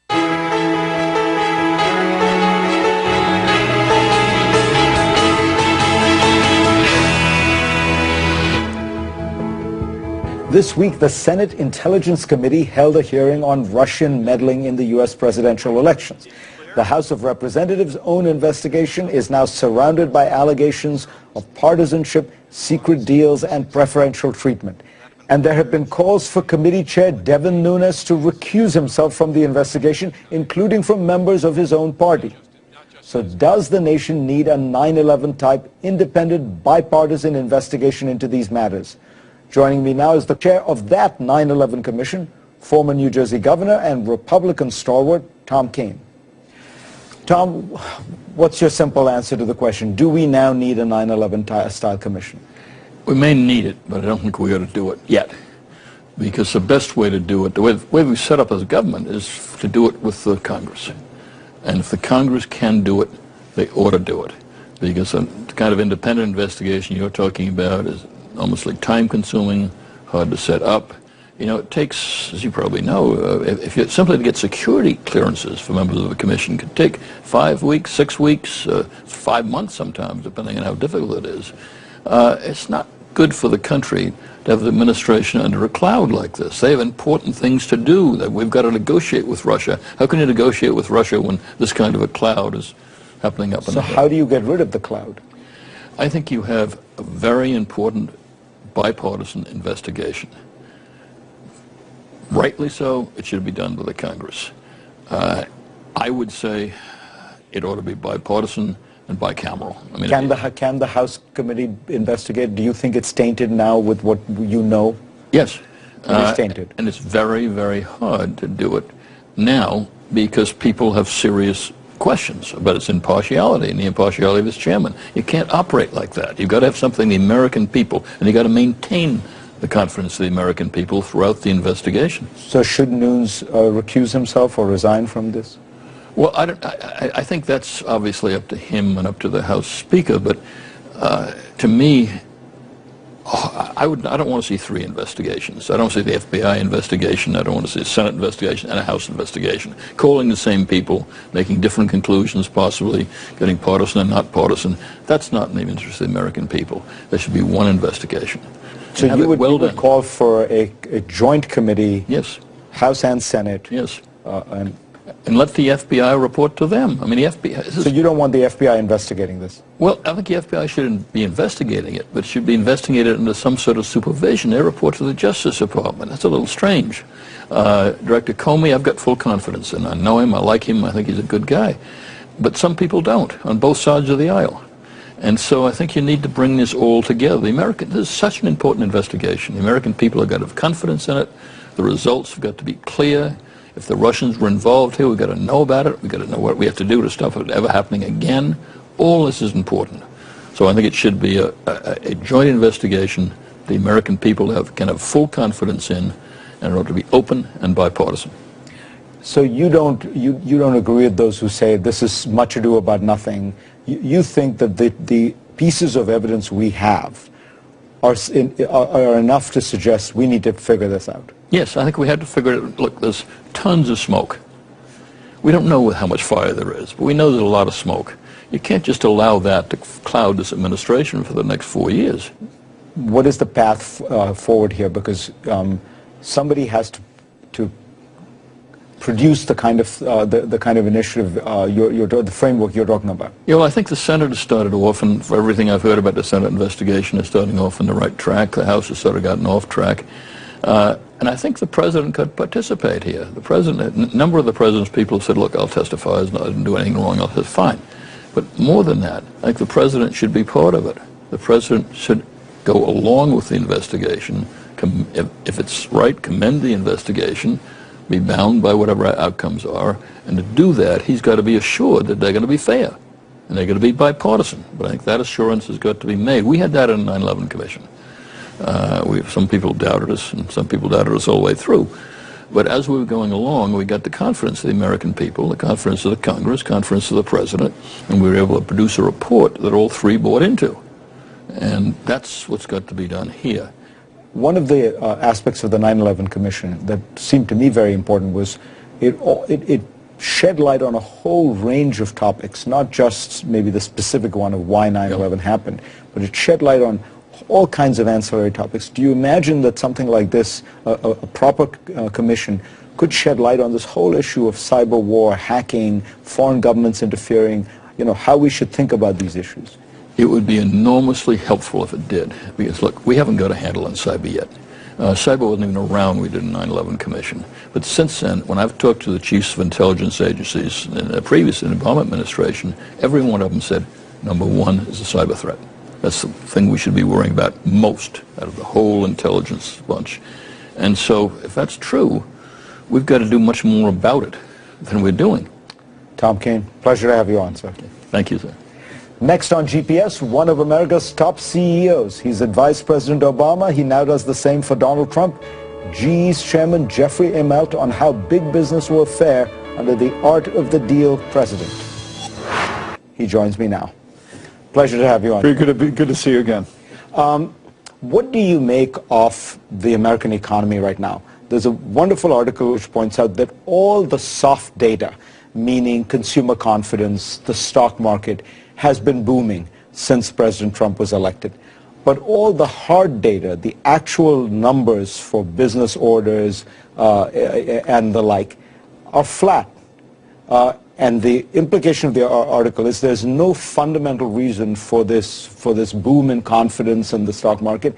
This week, the Senate Intelligence Committee held a hearing on Russian meddling in the U.S. presidential elections. The House of Representatives' own investigation is now surrounded by allegations of partisanship, secret deals, and preferential treatment. And there have been calls for Committee Chair Devin Nunes to recuse himself from the investigation, including from members of his own party. So does the nation need a 9/11 type independent bipartisan investigation into these matters? Joining me now is the chair of that 9/11 commission, former New Jersey governor and Republican stalwart Tom Kean. Tom, what's your simple answer to the question? Do we now need a 9/11 style commission? We may need it, but I don't think we ought to do it yet. Because the best way to do it, the way we set up as a government, is to do it with the Congress. And if the Congress can do it, they ought to do it. Because the kind of independent investigation you're talking about is almost like time-consuming, hard to set up. You know, it takes, as you probably know, if you simply to get security clearances for members of a commission could take 5 weeks, 6 weeks, 5 months sometimes, depending on how difficult it is. It's not good for the country to have the administration under a cloud like this. They have important things to do that we've got to negotiate with Russia. How can you negotiate with Russia when this kind of a cloud is happening up in the So how do you get rid of the cloud? I think you have a very important bipartisan investigation. Rightly so, it should be done by the Congress. I would say it ought to be bipartisan and bicameral. I mean, can the House committee investigate? Do you think it's tainted now with what you know? Yes. It is tainted. And it's very, very hard to do it now because people have serious questions about its impartiality and the impartiality of its chairman. You can't operate like that. You've got to have something the American people, and you've got to maintain the confidence of the American people throughout the investigation. So should Nunes recuse himself or resign from this? Well, I think that's obviously up to him and up to the House Speaker, but to me, I don't want to see 3 investigations. I don't see the FBI investigation, I don't want to see a Senate investigation and a House investigation. Calling the same people, making different conclusions possibly, getting partisan and not partisan, that's not in the interest of the American people. There should be one investigation. So you would call for a joint committee, yes, House and Senate, yes, and let the FBI report to them. I mean, the FBI... So you don't want the FBI investigating this? Well, I think the FBI shouldn't be investigating it, but should be investigated under some sort of supervision. They report to the Justice Department. That's a little strange. Director Comey, I've got full confidence in. I know him, I like him, I think he's a good guy. But some people don't, on both sides of the aisle. And so I think you need to bring this all together. This is such an important investigation. The American people have got to have confidence in it. The results have got to be clear. If the Russians were involved here, we've got to know about it. We've got to know what we have to do to stop it ever happening again. All this is important. So I think it should be a joint investigation the American people can have full confidence in, and it ought to be open and bipartisan. So you don't agree with those who say this is much ado about nothing. You think that the pieces of evidence we have are enough to suggest we need to figure this out? Yes, I think we had to figure it. Look, there's tons of smoke. We don't know how much fire there is, but we know there's a lot of smoke. You can't just allow that to cloud this administration for the next 4 years. What is the path forward here? Because somebody has to produce the kind of initiative, the framework you're talking about. Yeah, well, I think the Senate has started off, and for everything I've heard about the Senate investigation, is starting off on the right track. The House has sort of gotten off track. And I think the president could participate here. The president, a number of the president's people have said, look, I'll testify, I didn't do anything wrong. I'll say, fine. But more than that, I think the president should be part of it. The president should go along with the investigation. If it's right, commend the investigation, be bound by whatever outcomes are. And to do that, he's got to be assured that they're going to be fair. And they're going to be bipartisan. But I think that assurance has got to be made. We had that in the 9/11 Commission. Some people doubted us, and some people doubted us all the way through. But as we were going along, we got the confidence of the American people, the confidence of the Congress, confidence of the President, and we were able to produce a report that all 3 bought into. And that's what's got to be done here. One of the aspects of the 9/11 Commission that seemed to me very important was it shed light on a whole range of topics, not just maybe the specific one of why 9/11 happened, but it shed light on all kinds of ancillary topics. Do you imagine that something like this, a proper commission, could shed light on this whole issue of cyber war, hacking, foreign governments interfering, how we should think about these issues? It would be enormously helpful if it did, because look, we haven't got a handle on cyber yet. Cyber wasn't even around when we did a 9/11 Commission. But since then, when I've talked to the chiefs of intelligence agencies in the previous Obama administration, every one of them said, number 1 is a cyber threat. That's the thing we should be worrying about most out of the whole intelligence bunch. And so if that's true, we've got to do much more about it than we're doing. Tom Kean, pleasure to have you on, sir. Thank you, sir. Next on GPS, one of America's top CEOs. He's advised President Obama. He now does the same for Donald Trump. GE's chairman Jeffrey Immelt on how big business will fare under the art of the deal president. He joins me now. Pleasure to have you on. Very good to see you again. What do you make of the American economy right now? There's a wonderful article which points out that all the soft data, meaning consumer confidence, the stock market, has been booming since President Trump was elected. But all the hard data, the actual numbers for business orders and the like, are flat. And the implication of the article is there's no fundamental reason for this boom in confidence in the stock market,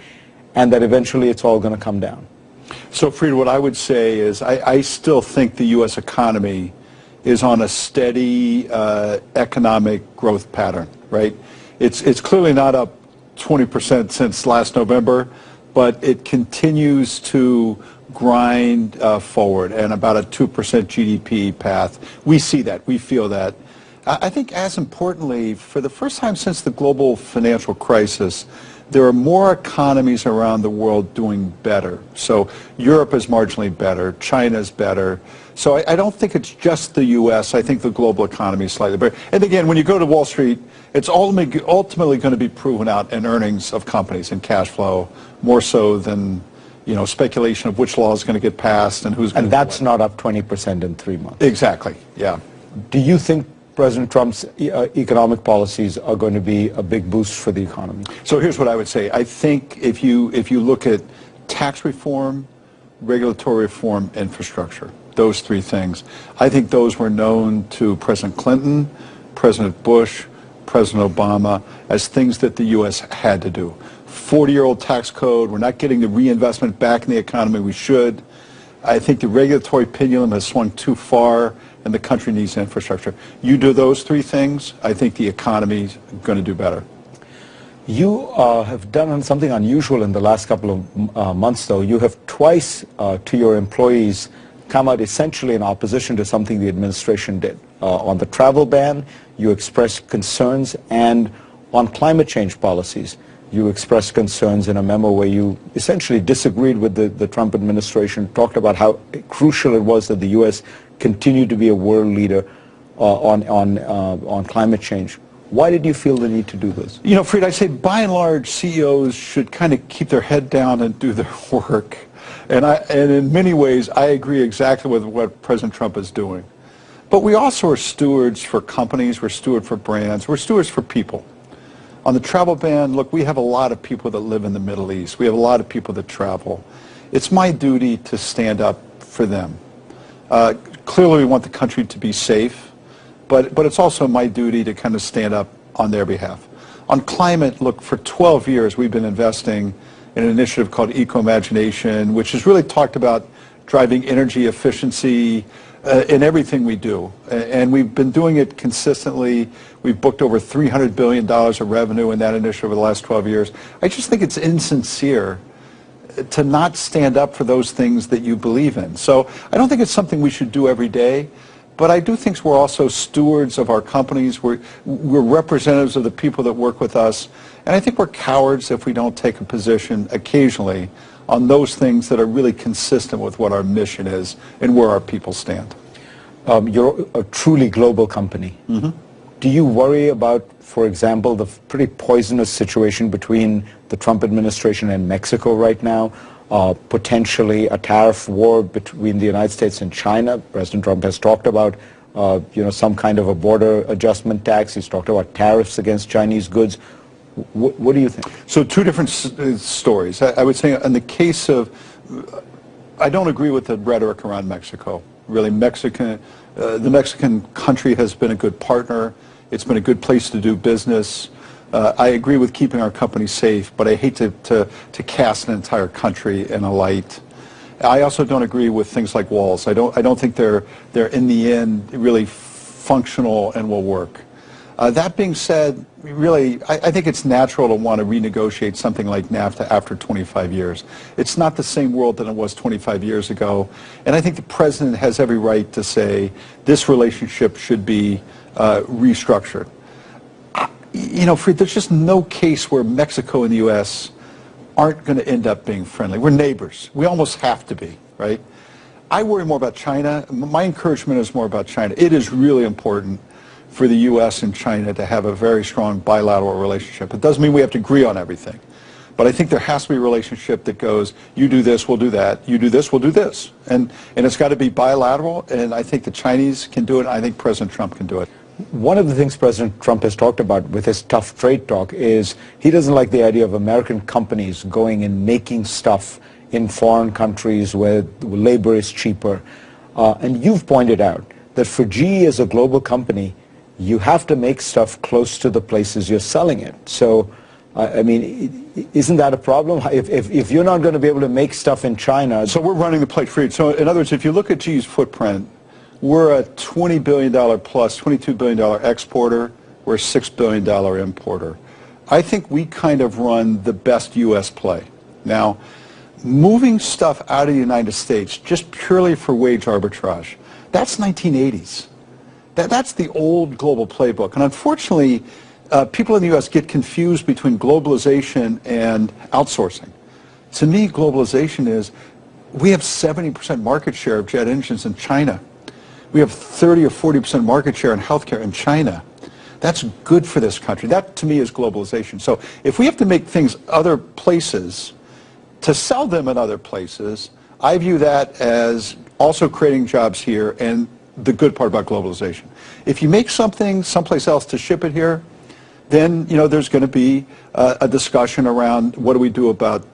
and that eventually it's all going to come down. So, Fried, what I would say is I still think the U.S. economy is on a steady economic growth pattern, right? It's clearly not up 20% since last November, but it continues to grind forward and about a 2% GDP path. We see that. We feel that. I think as importantly, for the first time since the global financial crisis, there are more economies around the world doing better. So Europe is marginally better, China's better. So I don't think it's just the U.S. I think the global economy is slightly better. And again, when you go to Wall Street, it's ultimately going to be proven out in earnings of companies and cash flow, more so than, you know, speculation of which law is going to get passed and who's going to. And that's not up 20% in 3 months. Exactly, yeah. Do you think President Trump's economic policies are going to be a big boost for the economy? So here's what I would say. I think if you look at tax reform, regulatory reform, infrastructure, those three things, I think those were known to President Clinton, President Bush, President Obama as things that the U.S. had to do. 40-year-old tax code, we're not getting the reinvestment back in the economy we should. I think the regulatory pendulum has swung too far and the country needs infrastructure. You do those three things, I think the economy's going to do better. You have done something unusual in the last couple of months, though. You have twice to your employees come out essentially in opposition to something the administration did. On the travel ban, you expressed concerns, and on climate change policies, you expressed concerns in a memo where you essentially disagreed with the Trump administration, talked about how crucial it was that the U.S. continue to be a world leader on climate change. Why did you feel the need to do this? You know, Fried, I say by and large CEOs should kind of keep their head down and do their work. And in many ways, I agree exactly with what President Trump is doing. But we also are stewards for companies, we're stewards for brands, we're stewards for people. On the travel ban, look, we have a lot of people that live in the Middle East. We have a lot of people that travel. It's my duty to stand up for them. Clearly, we want the country to be safe, but it's also my duty to kind of stand up on their behalf. On climate, look, for 12 years, we've been investing in an initiative called Eco-Imagination, which has really talked about driving energy efficiency in everything we do. And we've been doing it consistently. We've booked over $300 billion of revenue in that initiative over the last 12 years. I just think it's insincere to not stand up for those things that you believe in. So I don't think it's something we should do every day, but I do think we're also stewards of our companies. We're representatives of the people that work with us, and I think we're cowards if we don't take a position occasionally on those things that are really consistent with what our mission is and where our people stand. You're a truly global company. Mm-hmm. Do you worry about, for example, the pretty poisonous situation between the Trump administration and Mexico right now, potentially a tariff war between the United States and China? President Trump has talked about some kind of a border adjustment tax. He's talked about tariffs against Chinese goods. What do you think? So two different stories. I would say in the case of, I don't agree with the rhetoric around Mexico. Really, the Mexican country has been a good partner. It's been a good place to do business. I agree with keeping our company safe, but I hate to cast an entire country in a light. I also don't agree with things like walls. I don't think they're in the end really functional and will work. That being said, really, I think it's natural to want to renegotiate something like NAFTA after 25 years. It's not the same world that it was 25 years ago, and I think the president has every right to say this relationship should be restructured. You know, Fried, there's just no case where Mexico and the U.S. aren't going to end up being friendly. We're neighbors. We almost have to be, right? I worry more about China. My encouragement is more about China. It is really important for the U.S. and China to have a very strong bilateral relationship. It doesn't mean we have to agree on everything. But I think there has to be a relationship that goes, you do this, we'll do that. You do this, we'll do this. And it's got to be bilateral, and I think the Chinese can do it, and I think President Trump can do it. One of the things President Trump has talked about with his tough trade talk is he doesn't like the idea of American companies going and making stuff in foreign countries where labor is cheaper. And you've pointed out that for GE as a global company, you have to make stuff close to the places you're selling it. So, I mean, isn't that a problem? If you're not going to be able to make stuff in China... So we're running the plate free. So in other words, if you look at GE's footprint, we're a $20 billion plus, $22 billion exporter. We're a $6 billion importer. I think we kind of run the best U.S. play. Now, moving stuff out of the United States just purely for wage arbitrage, that's 1980s. That's the old global playbook. And unfortunately, people in the U.S. get confused between globalization and outsourcing. To me, globalization is, we have 70% market share of jet engines in China. We have 30 or 40% market share in healthcare in China. That's good for this country. That, to me, is globalization. So if we have to make things other places to sell them in other places, I view that as also creating jobs here and the good part about globalization. If you make something someplace else to ship it here, then there's going to be a discussion around what do we do about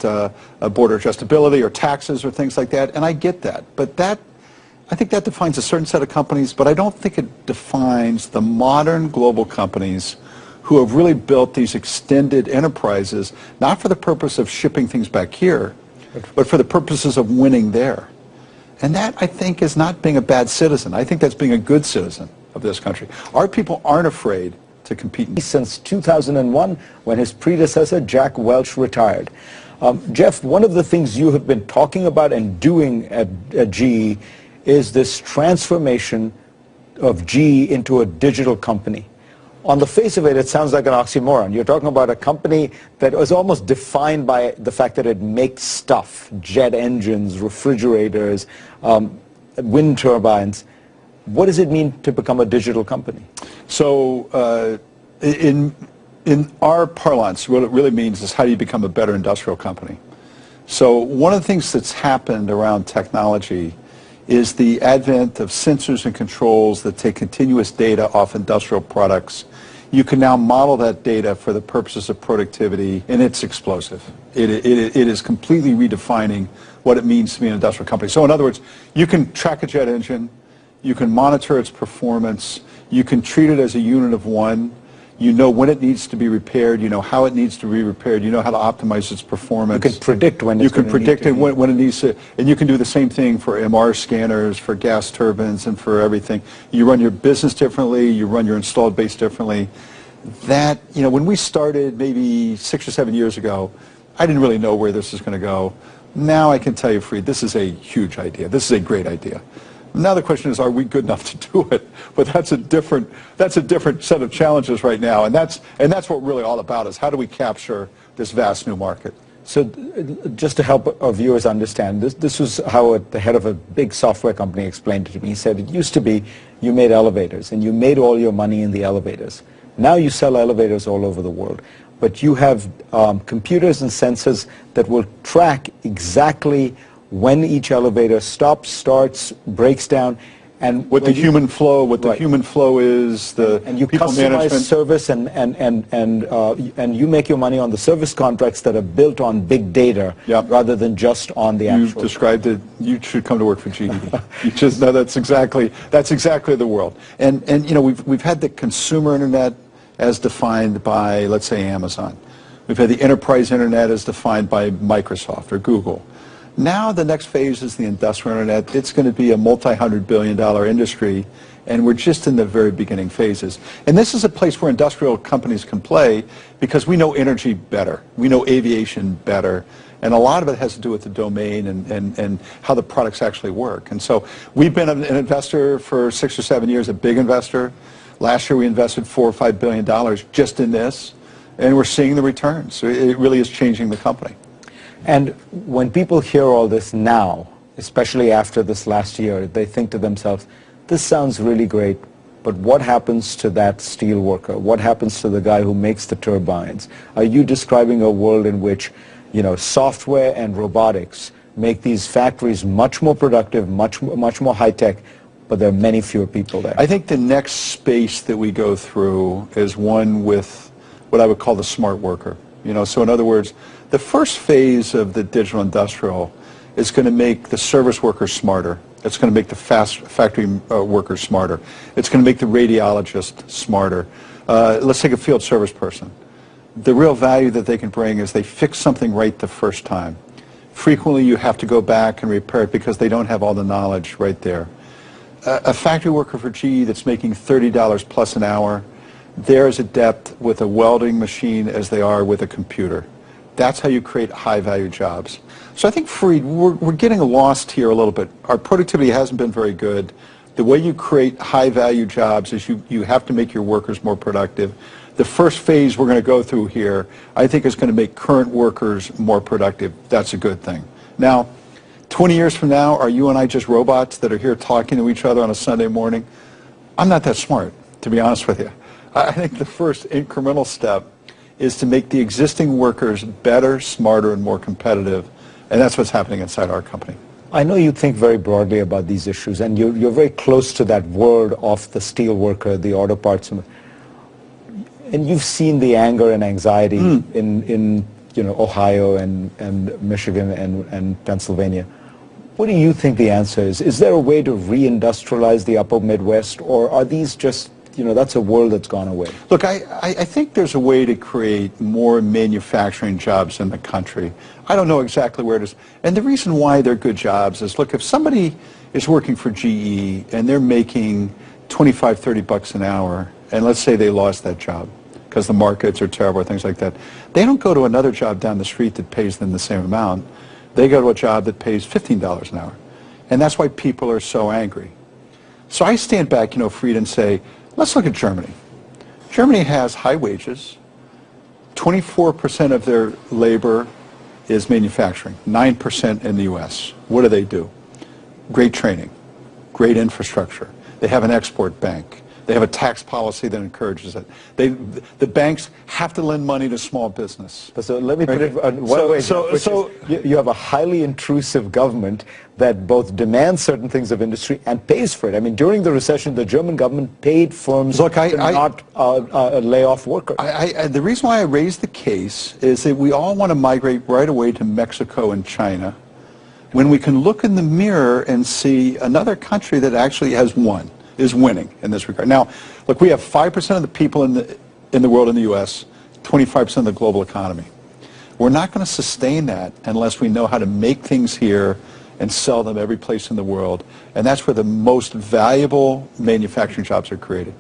border adjustability or taxes or things like that, and I get that. But I think that defines a certain set of companies, but I don't think it defines the modern global companies who have really built these extended enterprises, not for the purpose of shipping things back here, but for the purposes of winning there. And that, I think, is not being a bad citizen. I think that's being a good citizen of this country. Our people aren't afraid to compete. Since 2001, when his predecessor, Jack Welch, retired. Jeff, one of the things you have been talking about and doing at GE is this transformation of GE into a digital company. On the face of it, it sounds like an oxymoron. You're talking about a company that was almost defined by the fact that it makes stuff, jet engines, refrigerators, wind turbines. What does it mean to become a digital company? So in our parlance, what it really means is how do you become a better industrial company? So one of the things that's happened around technology is the advent of sensors and controls that take continuous data off industrial products. You can now model that data for the purposes of productivity, and it's explosive. It is completely redefining what it means to be an industrial company. So in other words, you can track a jet engine, you can monitor its performance, you can treat it as a unit of one, you know when it needs to be repaired, you know how it needs to be repaired, you know how to optimize its performance. You can predict when it's when it needs to, and you can do the same thing for MR scanners, for gas turbines, and for everything. You run your business differently, you run your installed base differently. That, when we started maybe 6 or 7 years ago, I didn't really know where this is going to go. Now I can tell you, Fried, this is a huge idea. This is a great idea. Now the question is, are we good enough to do it? But that's a different set of challenges right now, and that's what we're really all about, is how do we capture this vast new market? So just to help our viewers understand, this was how the head of a big software company explained it to me. He said it used to be you made elevators, and you made all your money in the elevators. Now you sell elevators all over the world, but you have computers and sensors that will track exactly when each elevator stops, starts, breaks down, and what the human flow, the human flow is, and you people customize management. Service and you make your money on the service contracts that are built on big data rather than just on the actual. You described it. You should come to work for GE. You just know that's exactly the world. And we've had the consumer internet as defined by, let's say, Amazon. We've had the enterprise internet as defined by Microsoft or Google. Now the next phase is the industrial internet. It's going to be a multi-hundred-billion-dollar industry, and we're just in the very beginning phases. And this is a place where industrial companies can play because we know energy better. We know aviation better. And a lot of it has to do with the domain and how the products actually work. And so we've been an investor for 6 or 7 years, a big investor. Last year we invested $4 or $5 billion just in this, and we're seeing the returns. So it really is changing the company. And when people hear all this now, especially after this last year, they think to themselves, this sounds really great, but what happens to that steel worker? What happens to the guy who makes the turbines? Are you describing a world in which, software and robotics make these factories much more productive, much more high-tech, but there are many fewer people there? I think the next space that we go through is one with what I would call the smart worker. So in other words, the first phase of the digital industrial is going to make the service workers smarter. It's going to make the factory workers smarter. It's going to make the radiologist smarter. Let's take a field service person. The real value that they can bring is they fix something right the first time. Frequently you have to go back and repair it because they don't have all the knowledge right there. A factory worker for GE that's making $30 plus an hour, they're as adept with a welding machine as they are with a computer. That's how you create high-value jobs. So I think, Fried, we're getting lost here a little bit. Our productivity hasn't been very good. The way you create high-value jobs is you have to make your workers more productive. the first phase we're going to go through here, I think is going to make current workers more productive. That's a good thing. Now, 20 years from now, are you and I just robots that are here talking to each other on a Sunday morning? I'm not that smart, to be honest with you. I think the first incremental step is to make the existing workers better, smarter, and more competitive, and that's what's happening inside our company. I know you think very broadly about these issues, and you're very close to that world of the steel worker, the auto parts, and you've seen the anger and anxiety in Ohio and Michigan and Pennsylvania. What do you think the answer is? Is there a way to reindustrialize the upper Midwest, or are these just, that's a world that's gone away? Look, I think there's a way to create more manufacturing jobs in the country. I don't know exactly where it is. And the reason why they're good jobs is, look, if somebody is working for GE and they're making 25, 30 bucks an hour, and let's say they lost that job because the markets are terrible or things like that, they don't go to another job down the street that pays them the same amount. They go to a job that pays $15 an hour. And that's why people are so angry. So I stand back, Fried, and say, let's look at Germany. Germany has high wages. 24% of their labor is manufacturing, 9% in the U.S. What do? Great training, great infrastructure. They have an export bank. They have a tax policy that encourages it. The banks have to lend money to small business. So let me put it one way. You have a highly intrusive government that both demands certain things of industry and pays for it. I mean, during the recession, the German government paid firms to not lay off workers. The reason why I raised the case is that we all want to migrate right away to Mexico and China when we can look in the mirror and see another country that actually has won. Is winning in this regard. Now, look, we have 5% of the people in the world in the U.S., 25% of the global economy. We're not going to sustain that unless we know how to make things here and sell them every place in the world, and that's where the most valuable manufacturing jobs are created.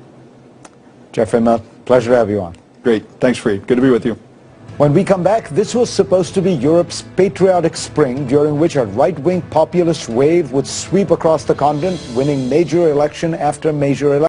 Jeffrey Immelt, pleasure to have you on. Great. Thanks, Fried. Good to be with you. When we come back, this was supposed to be Europe's patriotic spring, during which a right-wing populist wave would sweep across the continent, winning major election after major election.